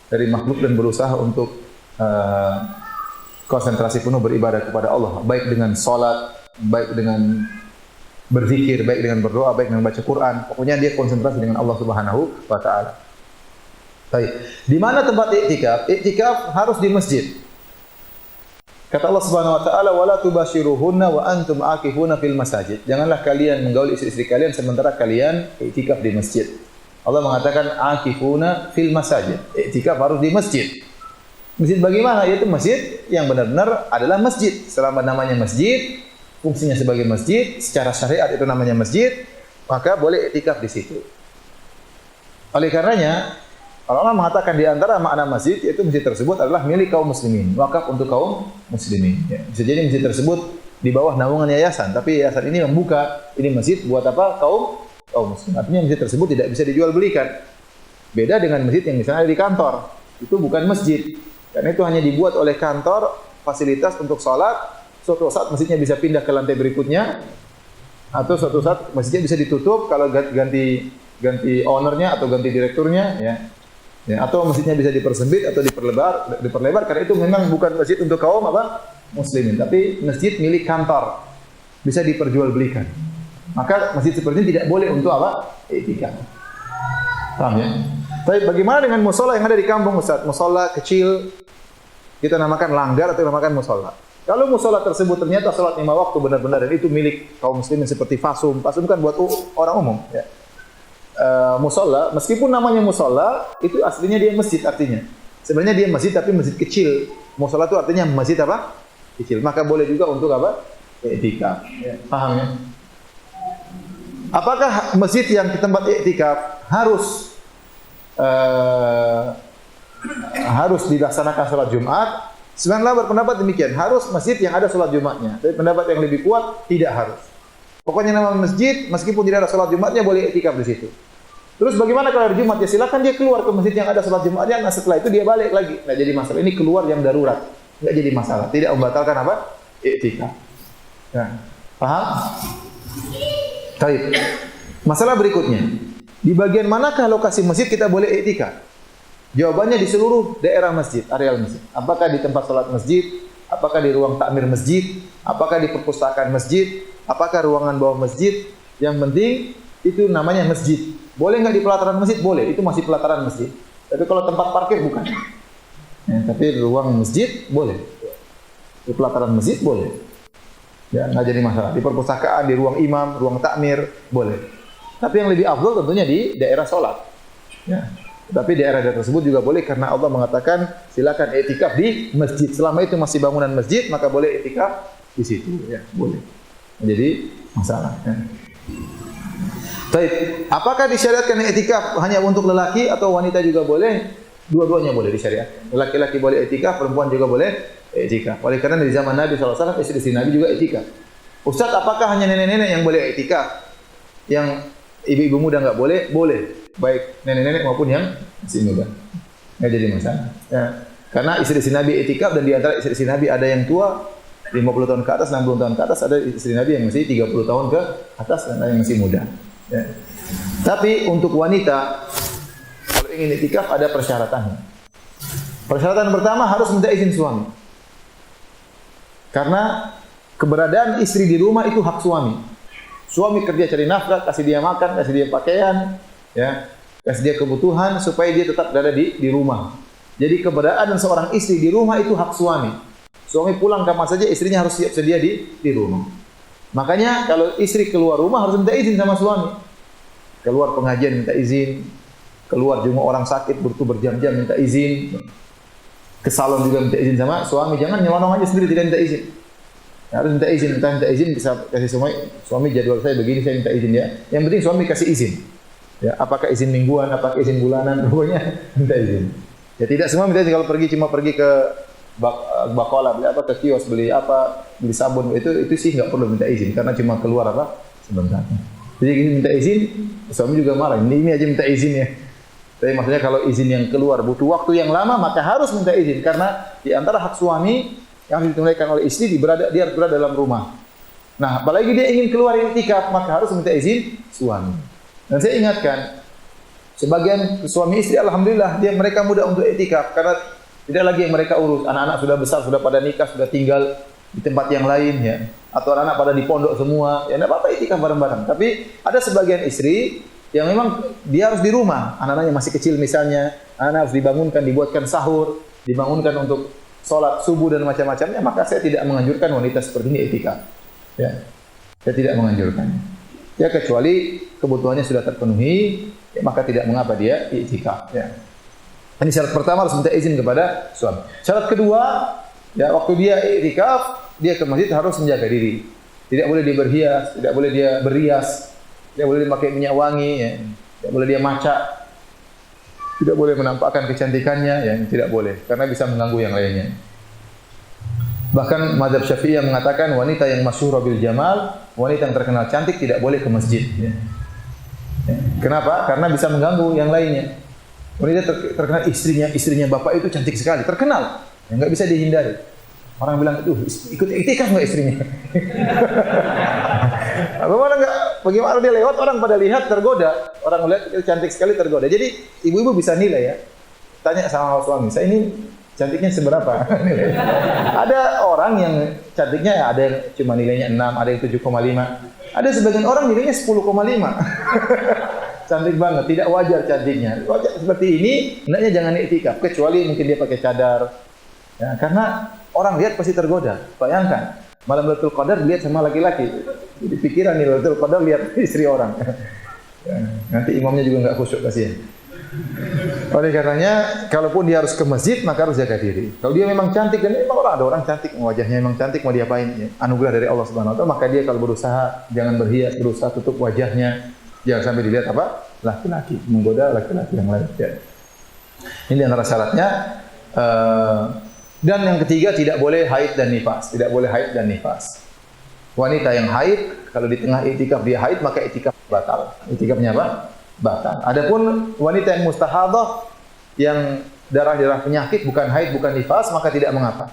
dari makhluk dan berusaha untuk konsentrasi penuh beribadah kepada Allah, baik dengan salat, baik dengan berzikir, baik dengan berdoa, baik dengan baca Quran. Pokoknya dia konsentrasi dengan Allah Subhanahu Wa Taala. Baik, di mana tempat i'tikaf? I'tikaf harus di masjid. Kata Allah Subhanahu Wa Taala, "Wala tubashiruhunna wa antum aakifuna fil masajid." Janganlah kalian menggauli istri-istri kalian sementara kalian i'tikaf di masjid. Allah mengatakan aakifuna fil masajid. I'tikaf harus di masjid. Masjid bagaimana? Yaitu masjid yang benar-benar adalah masjid. Selama namanya masjid, fungsinya sebagai masjid, secara syariat itu namanya masjid, maka boleh i'tikaf di situ. Oleh karenanya, Allah mengatakan di antara makna masjid yaitu masjid tersebut adalah milik kaum muslimin, wakaf untuk kaum muslimin. Ya, bisa jadi masjid tersebut di bawah naungan yayasan, tapi yayasan ini membuka ini masjid buat apa? Kaum muslim. Artinya masjid tersebut tidak bisa dijual belikan. Beda dengan masjid yang misalnya di kantor, itu bukan masjid. Karena itu hanya dibuat oleh kantor fasilitas untuk sholat. Suatu saat masjidnya bisa pindah ke lantai berikutnya, atau suatu saat masjidnya bisa ditutup kalau ganti ownernya atau ganti direkturnya, ya. Ya, atau masjidnya bisa dipersempit atau diperlebar karena itu memang bukan masjid untuk kaum apa? Muslimin, tapi masjid milik kantor. Bisa diperjualbelikan. Maka masjid seperti ini tidak boleh untuk apa? I'tikaf. Paham ya? Tapi bagaimana dengan mushola yang ada di kampung, Ustaz? Mushola kecil kita namakan langgar atau namakan mushola. Kalau mushola tersebut ternyata salat 5 waktu benar-benar dan itu milik kaum muslimin seperti fasum. Fasum kan buat orang umum, ya. Musola, meskipun namanya musola, itu aslinya dia masjid artinya. Sebenarnya dia masjid tapi masjid kecil. Musola itu artinya masjid apa? Kecil. Maka boleh juga untuk apa? I'tikaf. Ya. Paham ya? Apakah masjid yang di tempat i'tikaf harus dilaksanakan sholat Jumat? Sebenarnya berpendapat demikian. Harus masjid yang ada sholat Jumatnya. Tapi pendapat yang lebih kuat tidak harus. Pokoknya nama masjid, meskipun tidak ada sholat Jumatnya, boleh i'tikaf di situ. Terus bagaimana kalau hari Jumat? Ya silakan dia keluar ke masjid yang ada sholat Jumatnya, nah setelah itu dia balik lagi. Nggak jadi masalah. Ini keluar yang darurat. Nggak jadi masalah. Tidak membatalkan apa? I'tikaf. Nah, paham? Baik. Masalah berikutnya. Di bagian manakah lokasi masjid kita boleh i'tikaf? Jawabannya di seluruh daerah masjid, areal masjid. Apakah di tempat sholat masjid? Apakah di ruang takmir masjid? Apakah di perpustakaan masjid? Apakah ruangan bawah masjid? Yang penting itu namanya masjid. Boleh nggak di pelataran masjid? Boleh, itu masih pelataran masjid. Tapi kalau tempat parkir bukan. Ya, tapi ruang masjid boleh. Di pelataran masjid boleh. Ya, nggak jadi masalah. Di perpustakaan, di ruang imam, ruang takmir boleh. Tapi yang lebih afdal tentunya di daerah sholat. Ya. Tapi daerah tersebut juga boleh karena Allah mengatakan silakan i'tikaf di masjid. Selama itu masih bangunan masjid, maka boleh i'tikaf di situ. Ya, boleh. Jadi masalah. Ya. Baik, apakah disyariatkan i'tikaf hanya untuk lelaki atau wanita juga boleh? Dua-duanya boleh disyariatkan. Laki-laki boleh i'tikaf, perempuan juga boleh i'tikaf. Oleh karena di zaman Nabi SAW, istri Nabi juga i'tikaf. Ustaz, apakah hanya nenek-nenek yang boleh i'tikaf? Yang ibu-ibu muda enggak boleh? Boleh. Baik nenek-nenek maupun yang masih muda. Enggak jadi masalah. Ya. Karena istri Nabi i'tikaf dan di antara istri Nabi ada yang tua 50 tahun ke atas, 60 tahun ke atas, ada istri Nabi yang masih 30 tahun ke atas dan ada yang masih muda. Ya. Tapi untuk wanita kalau ingin i'tikaf ada persyaratannya. Persyaratan pertama harus minta izin suami. Karena keberadaan istri di rumah itu hak suami. Suami kerja cari nafkah, kasih dia makan, kasih dia pakaian, ya, kasih dia kebutuhan supaya dia tetap berada di rumah. Jadi keberadaan seorang istri di rumah itu hak suami. Suami pulang kapan saja istrinya harus siap sedia di rumah. Makanya kalau istri keluar rumah harus minta izin sama suami. Keluar pengajian minta izin, keluar jenguk orang sakit butuh berjam-jam minta izin. Ke salon juga minta izin sama suami. Jangan nyelonong aja sendiri tidak minta izin. Harus minta izin, minta izin bisa kasih suami jadwal saya begini, saya minta izin ya. Yang penting suami kasih izin. Ya, apakah izin mingguan, apakah izin bulanan, pokoknya minta izin. Ya tidak semua minta izin kalau cuma pergi ke bakola, beli apa ke kios, beli apa, beli sabun, itu sih nggak perlu minta izin karena cuma keluar apa sebentar. Jadi minta izin, suami juga marah. Ini aja minta izin ya. Tapi maksudnya kalau izin yang keluar butuh waktu yang lama, maka harus minta izin karena di antara hak suami yang harus ditunaikan oleh istri dia harus berada dalam rumah. Nah, apalagi dia ingin keluar iktikaf, maka harus minta izin suami. Dan saya ingatkan, sebagian suami istri alhamdulillah mereka mudah untuk iktikaf karena tidak lagi yang mereka urus. Anak-anak sudah besar, sudah pada nikah, sudah tinggal di tempat yang lain ya. Atau anak-anak pada di pondok semua. Ya enggak apa-apa iktikaf bareng-bareng. Tapi ada sebagian istri yang memang dia harus di rumah. Anak-anaknya masih kecil misalnya, anak harus dibangunkan, dibuatkan sahur, dibangunkan untuk sholat subuh dan macam-macamnya, maka saya tidak menganjurkan wanita seperti ini iktikaf. Ya, saya tidak menganjurkan. Ya kecuali kebutuhannya sudah terpenuhi, ya, maka tidak mengapa dia iktikaf. Ya. Ini syarat pertama harus minta izin kepada suami. Syarat kedua, ya waktu dia iktikaf, dia ke masjid harus menjaga diri. Tidak boleh dia berhias, tidak boleh dia berias, tidak boleh dia pakai minyak wangi, ya. Tidak boleh dia maca, tidak boleh menampakkan kecantikannya, ya tidak boleh, karena bisa mengganggu yang lainnya. Bahkan mazhab Syafi'iyah mengatakan wanita yang masyhur bil jamal, wanita yang terkenal cantik tidak boleh ke masjid. Ya. Ya. Kenapa? Karena bisa mengganggu yang lainnya. Wanita terkenal istrinya bapak itu cantik sekali, terkenal, ya, nggak bisa dihindari. Orang bilang, ikut iktikaf nggak istrinya? Bagaimana dia lewat orang pada lihat tergoda, orang melihat cantik sekali tergoda. Jadi ibu-ibu bisa nilai ya. Tanya sama suami, saya ini cantiknya seberapa? Ada orang yang cantiknya ada yang cuma nilainya 6, ada yang 7,5. Ada sebagian orang nilainya 10,5. Cantik banget, tidak wajar cantiknya. Wajar seperti ini, hendaknya jangan iktikaf kecuali mungkin dia pakai cadar. Ya, karena orang lihat pasti tergoda. Bayangkan, malam Lailatul Qadar lihat sama laki-laki. Jadi pikiran nih Lailatul Qadar lihat istri orang. Ya, nanti imamnya juga enggak khusyuk kasihan. Oleh karenanya, kalaupun dia harus ke masjid, maka harus jaga diri. Kalau dia memang cantik, dan memang ada orang cantik, wajahnya memang cantik, mau diapain? Ya, anugerah dari Allah Subhanahu Wa Taala. Maka dia kalau berusaha jangan berhias, berusaha tutup wajahnya, jangan sampai dilihat apa? Laki-laki, menggoda laki-laki yang lain. Ya. Ini antara syaratnya. Dan yang ketiga, tidak boleh haid dan nifas. Tidak boleh haid dan nifas. Wanita yang haid, kalau di tengah iktikaf dia haid, maka iktikaf batal. Iktikafnya apa? Batal. Adapun wanita yang mustahadah, yang darah-darah penyakit, bukan haid, bukan nifas, maka tidak mengapa.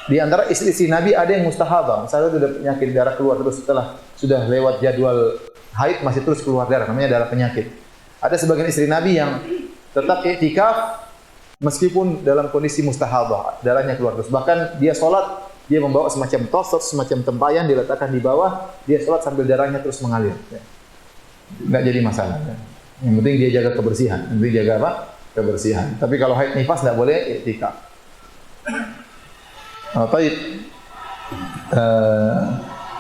Di antara istri-istri Nabi ada yang mustahadah. Misalnya sudah penyakit darah keluar terus setelah sudah lewat jadwal haid masih terus keluar darah, namanya darah penyakit. Ada sebagian istri Nabi yang tetap iktikaf meskipun dalam kondisi mustahadah, darahnya keluar terus. Bahkan dia sholat, dia membawa semacam tosok, semacam tempayan diletakkan di bawah, dia sholat sambil darahnya terus mengalir. Enggak jadi masalah. Yang penting dia jaga kebersihan. Yang penting jaga apa? Kebersihan. Tapi kalau haid nifas tidak boleh iktikaf. Baik.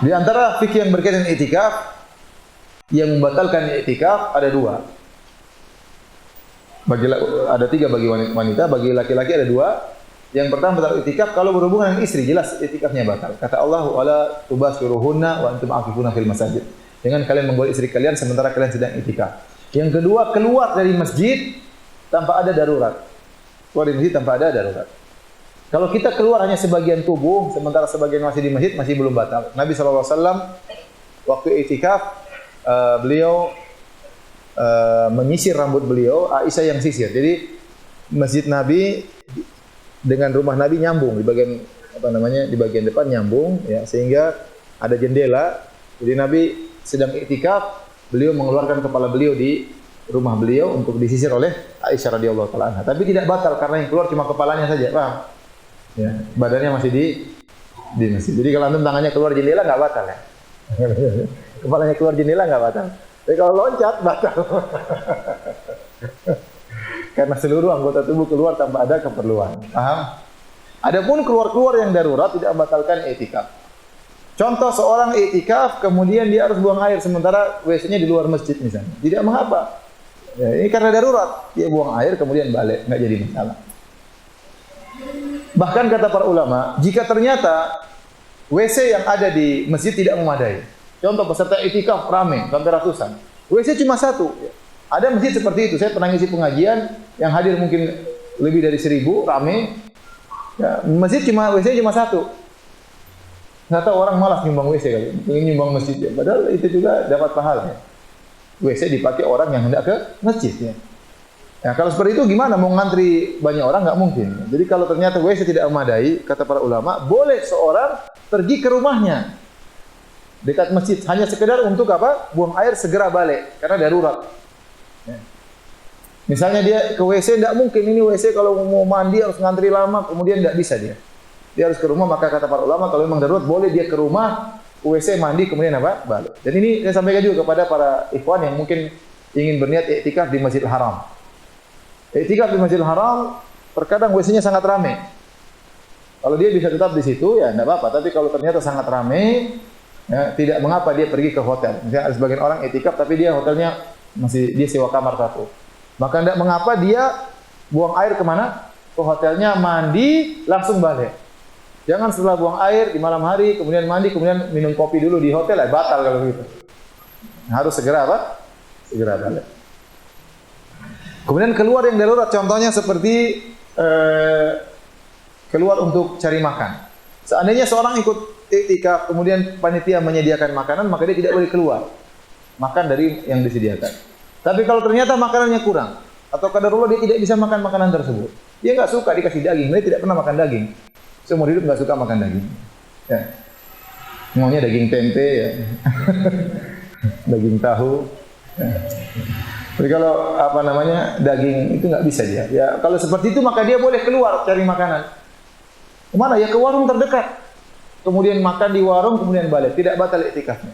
Di antara fikih yang berkaitan dengan iktikaf, yang membatalkan iktikaf ada dua. Ada tiga bagi wanita, bagi laki-laki ada dua. Yang pertama batal iktikaf kalau berhubungan dengan istri, jelas iktikafnya batal. Kata Allah, "Wala tubashiruhunna wa antum aqifuna fil masajid." Dengan kalian menggoda istri kalian sementara kalian sedang iktikaf. Yang kedua, keluar dari masjid tanpa ada darurat. Keluar dari masjid tanpa ada darurat. Kalau kita keluar hanya sebagian tubuh, sementara sebagian masih di masjid, masih belum batal. Nabi SAW waktu iktikaf, beliau menyisir rambut beliau, Aisyah yang sisir. Jadi masjid Nabi dengan rumah Nabi nyambung di bagian di bagian depan nyambung, ya, sehingga ada jendela. Jadi Nabi sedang iktikaf, beliau mengeluarkan kepala beliau di rumah beliau untuk disisir oleh Aisyah radhiyallahu taala anha. Tapi tidak batal karena yang keluar cuma kepalanya saja, paham? Ya, badannya masih di masjid. Jadi kalau antum tangannya keluar jendela nggak batal ya. Kepalanya keluar jendela nggak batal. Tapi kalau loncat batal. Karena seluruh anggota tubuh keluar tanpa ada keperluan. Paham? Adapun keluar-keluar yang darurat tidak membatalkan iktikaf. Contoh seorang iktikaf kemudian dia harus buang air sementara WC-nya di luar masjid misalnya. Tidak mengapa. Ya, ini karena darurat. Dia buang air kemudian balik, enggak jadi masalah. Bahkan kata para ulama, jika ternyata WC yang ada di masjid tidak memadai. Contoh peserta iktikaf ramai sampai ratusan. WC cuma satu. Ada masjid seperti itu. Saya pernah ngisi pengajian yang hadir mungkin lebih dari 1000 ramai. Ya, masjid WC cuma satu. Nggak tahu orang malas nyumbang WC kali, ingin nyumbang masjid. Ya. Padahal itu juga dapat pahala. Ya. WC dipakai orang yang hendak ke masjid. Ya. Ya, kalau seperti itu gimana? Mau ngantri banyak orang nggak mungkin. Jadi kalau ternyata WC tidak memadai, kata para ulama, boleh seorang pergi ke rumahnya dekat masjid hanya sekedar untuk apa? Buang air segera balik karena darurat. Ya. Misalnya dia ke WC, tidak mungkin ini WC kalau mau mandi harus ngantri lama, kemudian tidak bisa dia. Dia harus ke rumah, maka kata para ulama kalau memang darurat boleh dia ke rumah, ke WC mandi kemudian apa? Balik. Dan ini saya sampaikan juga kepada para ikhwan yang mungkin ingin berniat iktikaf di Masjidil Haram. Iktikaf di Masjidil Haram terkadang WC-nya sangat ramai. Kalau dia bisa tetap di situ ya tidak apa-apa, tapi kalau ternyata sangat ramai ya, tidak mengapa dia pergi ke hotel. Misalnya ada sebagian orang iktikaf tapi dia hotelnya masih dia sewa kamar satu. Maka tidak mengapa dia buang air kemana? Ke hotelnya, mandi, langsung balik. Jangan setelah buang air di malam hari, kemudian mandi, kemudian minum kopi dulu di hotel, ya batal kalau begitu. Harus segera apa? Segera balik. Kemudian keluar yang darurat, contohnya seperti keluar untuk cari makan. Seandainya seorang ikut iktikaf, kemudian panitia menyediakan makanan, maka dia tidak boleh keluar makan dari yang disediakan. Tapi kalau ternyata makanannya kurang, atau kadarullah dia tidak bisa makan makanan tersebut, dia nggak suka dikasih daging, dia tidak pernah makan daging, seumur hidup nggak suka makan daging. Ya. Maunya daging tempe, ya. Daging tahu. Ya. Jadi kalau apa namanya daging itu nggak bisa dia. Ya kalau seperti itu maka dia boleh keluar cari makanan. Kemana? Ya ke warung terdekat. Kemudian makan di warung, kemudian balik. Tidak batal iktikafnya.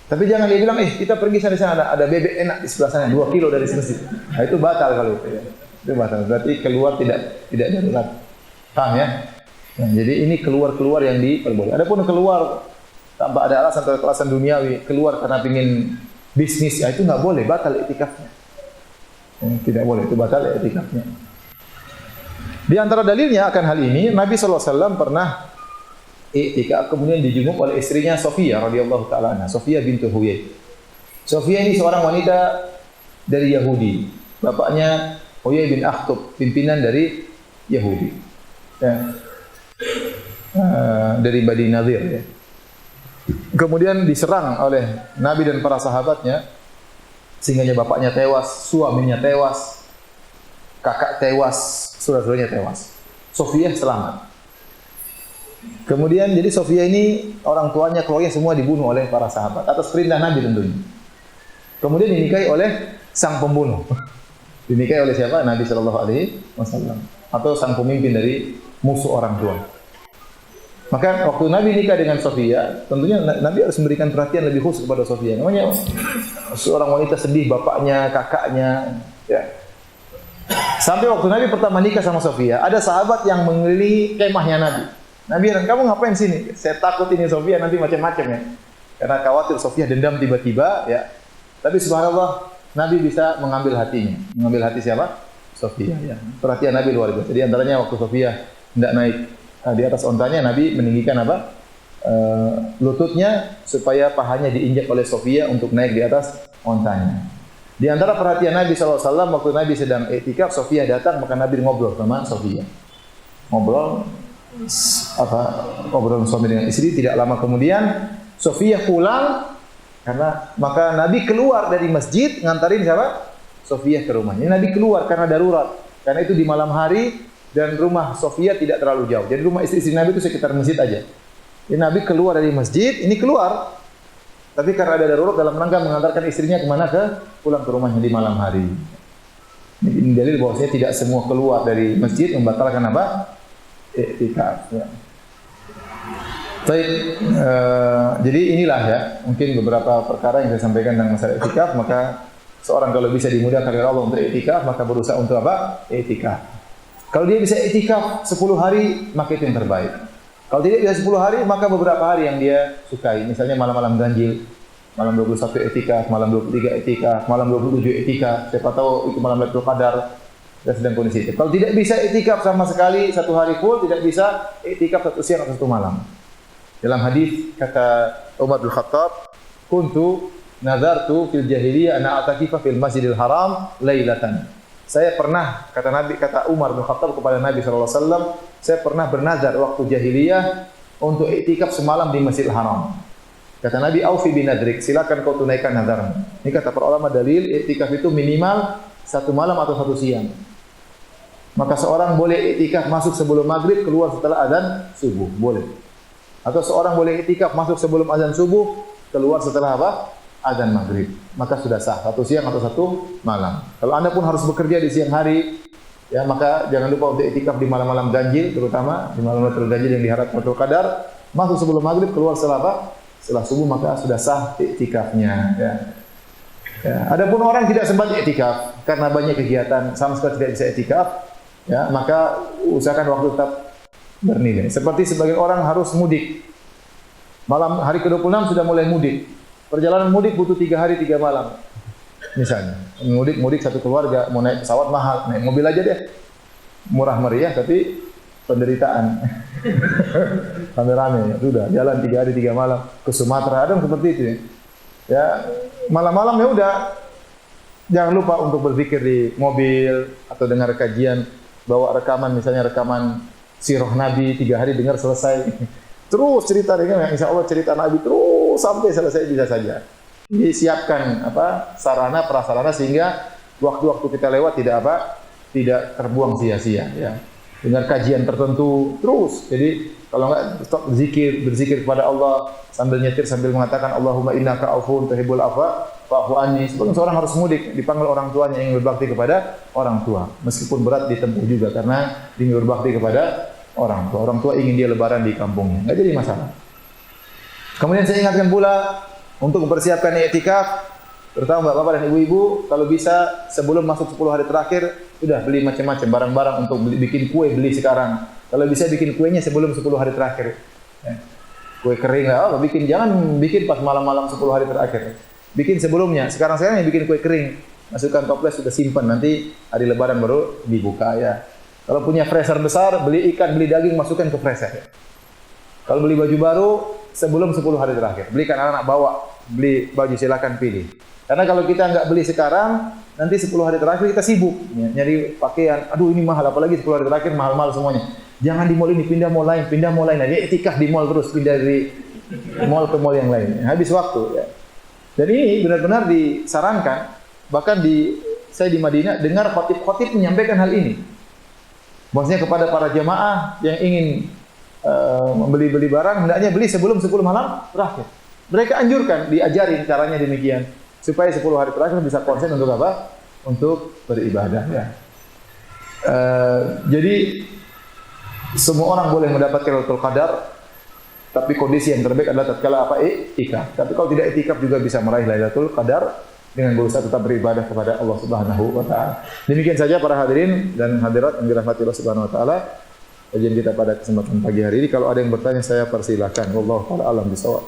Tapi jangan dia bilang, kita pergi sana ada bebek enak di sebelah sana, 2 kilo dari masjid. Nah itu batal kalau itu ya. Itu batal. Berarti keluar tidak darurat. Paham ya? Nah, jadi ini keluar yang diperbolehkan. Adapun keluar tanpa ada alasan atau alasan duniawi, keluar karena ingin bisnis, ya itu nggak boleh, batal iktikafnya. Tidak boleh, itu batal iktikafnya. Di antara dalilnya akan hal ini, Nabi SAW pernah iktikaf kemudian dijenguk oleh istrinya Sofia radhiyallahu taala anha, Sofia bintu Huyai. Sofia ini seorang wanita dari Yahudi. Bapaknya Huyai bin Akhtab, pimpinan dari Yahudi. Ya. Dari Bani Nadir ya. Kemudian diserang oleh Nabi dan para sahabatnya sehingga bapaknya tewas, suaminya tewas, kakak tewas, saudara-saudaranya tewas. Sofia selamat. Kemudian jadi Sofia ini orang tuanya, keluarganya semua dibunuh oleh para sahabat atas perintah Nabi tentunya. Kemudian dinikahi oleh sang pembunuh. Dinikahi oleh siapa? Nabi Shallallahu Alaihi Wasallam atau sang pemimpin dari musuh orang tua. Maka waktu Nabi nikah dengan Sofia, tentunya Nabi harus memberikan perhatian lebih khusus kepada Sofia. Namanya seorang wanita sedih, bapaknya, kakaknya, ya. Sampai waktu Nabi pertama nikah sama Sofia, ada sahabat yang mengelilingi kemahnya Nabi. Nabi bilang, kamu ngapain sini? Saya takut ini Sofia nanti macam-macam ya. Karena khawatir Sofia dendam tiba-tiba, ya. Tapi subhanallah, Nabi bisa mengambil hatinya. Mengambil hati siapa? Sofia. Ya. Perhatian Nabi luar biasa. Jadi antaranya waktu Sofia tidak naik di atas ontanya, Nabi meninggikan apa? Lututnya supaya pahanya diinjak oleh Sofia untuk naik di atas ontanya. Di antara perhatian Nabi SAW waktu Nabi sedang iktikaf, Sofia datang, maka Nabi ngobrol sama Sofia. Ngobrol suami dengan istri. Tidak lama kemudian Sofia pulang karena maka Nabi keluar dari masjid ngantarin siapa? Sofia ke rumahnya. Nabi keluar karena darurat. Karena itu di malam hari dan rumah Sofia tidak terlalu jauh. Jadi rumah istri Nabi itu sekitar masjid aja. Jadi Nabi keluar dari masjid, ini keluar. Tapi karena ada darurat dalam rangka mengantarkan istrinya kemana? Pulang ke rumahnya di malam hari. Ini dalil bahwasanya tidak semua keluar dari masjid membatalkan apa? Iktikaf. Ya. Baik, jadi inilah ya mungkin beberapa perkara yang saya sampaikan tentang masalah iktikaf. Maka seorang kalau bisa dimudahkan oleh Allah untuk iktikaf, maka berusaha untuk apa? Iktikaf. Kalau dia bisa iktikaf 10 hari, maka itu yang terbaik. Kalau tidak bisa 10 hari, maka beberapa hari yang dia sukai. Misalnya malam-malam ganjil, malam 21 iktikaf, malam 23 iktikaf, malam 27 iktikaf. Siapa tahu itu malam Lailatul Qadar dan sedang kondisi itu. Kalau tidak bisa iktikaf sama sekali 1 hari full, tidak bisa iktikaf 1 siang atau 1 malam. Dalam hadis kata Umar bin Khattab, "Kuntu nazartu fil jahiliyah ana atakifa fil Masjidil Haram lailatan." Saya pernah, kata Umar bin Khattab kepada Nabi SAW, saya pernah bernazar waktu jahiliyah untuk iktikaf semalam di Masjidil Haram. Kata Nabi, aufi binadrik, silakan kau tunaikan nazarmu. Ini kata para ulama dalil, iktikaf itu minimal 1 malam atau 1 siang. Maka seorang boleh iktikaf masuk sebelum maghrib, keluar setelah azan subuh, boleh. Atau seorang boleh iktikaf masuk sebelum azan subuh, keluar setelah apa? Azan maghrib. Maka sudah sah, 1 siang atau 1 malam. Kalau Anda pun harus bekerja di siang hari, ya maka jangan lupa untuk iktikaf di malam-malam ganjil, terutama di malam-malam terganjil yang diharapkan Lailatul Qadar. Masuk sebelum maghrib, keluar setelah apa? Setelah subuh, maka sudah sah iktikafnya. Ya. Ya. Adapun orang tidak sempat iktikaf karena banyak kegiatan, sama sekali tidak bisa iktikaf, ya maka usahakan waktu tetap bernilai. Seperti sebagian orang harus mudik. Malam hari ke-26 sudah mulai mudik. Perjalanan mudik butuh 3 hari 3 malam. Misalnya, mudik satu keluarga, mau naik pesawat mahal, naik mobil aja deh. Murah meriah tapi penderitaan. Rame-rame, sudah jalan 3 hari 3 malam ke Sumatera, ada seperti itu ya. Ya, malam-malam ya udah. Jangan lupa untuk berzikir di mobil atau dengar kajian, bawa rekaman, misalnya rekaman sirah Nabi 3 hari dengar selesai. Terus cerita dengan insya Allah cerita Nabi terus sampai selesai bisa saja. Disiapkan sarana prasarana sehingga waktu-waktu kita lewat tidak terbuang sia-sia. Ya. Dengar kajian tertentu terus. Jadi kalau enggak stop berzikir kepada Allah sambil nyetir sambil mengatakan Allahumma innaka afun tuhibbul afwa fa'fu anni. Seorang harus mudik, dipanggil orang tuanya yang berbakti kepada orang tua. Meskipun berat ditempuh juga karena ingin berbakti kepada orang tua. Orang tua ingin dia lebaran di kampungnya. Enggak jadi masalah. Kemudian saya ingatkan pula untuk mempersiapkan i'tikaf, terutama bapak-bapak dan ibu-ibu, kalau bisa sebelum masuk 10 hari terakhir sudah beli macam-macam barang-barang untuk bikin kue, beli sekarang. Kalau bisa bikin kuenya sebelum 10 hari terakhir. Ya. Kue kering jangan bikin pas malam-malam 10 hari terakhir. Bikin sebelumnya. Sekarang yang bikin kue kering. Masukkan toples, sudah simpan, nanti hari lebaran baru dibuka ya. Kalau punya freezer besar, beli ikan, beli daging, masukkan ke freezer. Kalau beli baju baru, sebelum 10 hari terakhir. Belikan anak-anak bawa, beli baju silakan pilih. Karena kalau kita nggak beli sekarang, nanti 10 hari terakhir kita sibuk nyari pakaian. Aduh ini mahal, apalagi 10 hari terakhir mahal-mahal semuanya. Jangan di mall ini, pindah mall lain. Nah, dia iktikaf di mall terus, pindah dari mall ke mall yang lain. Habis waktu ya. Dan ini benar-benar disarankan. Bahkan saya di Madinah dengar khotib-khotib menyampaikan hal ini. Maksudnya kepada para jamaah yang ingin membeli barang, hendaknya beli sebelum 10 malam terakhir. Mereka anjurkan, diajarin caranya demikian. Supaya 10 hari terakhir bisa konsen untuk apa? Untuk beribadah. Ya. Jadi semua orang boleh mendapatkan Lailatul Qadar, tapi kondisi yang terbaik adalah tatkala iktikaf. Tapi kalau tidak iktikaf juga bisa meraih Lailatul Qadar dengan berusaha tetap beribadah kepada Allah Subhanahu wa taala. Demikian saja para hadirin dan hadirat yang dirahmati Allah Subhanahu wa taala. Kajian kita pada kesempatan pagi hari ini. Kalau ada yang bertanya saya persilakan. Wallahu taala alam bisawab.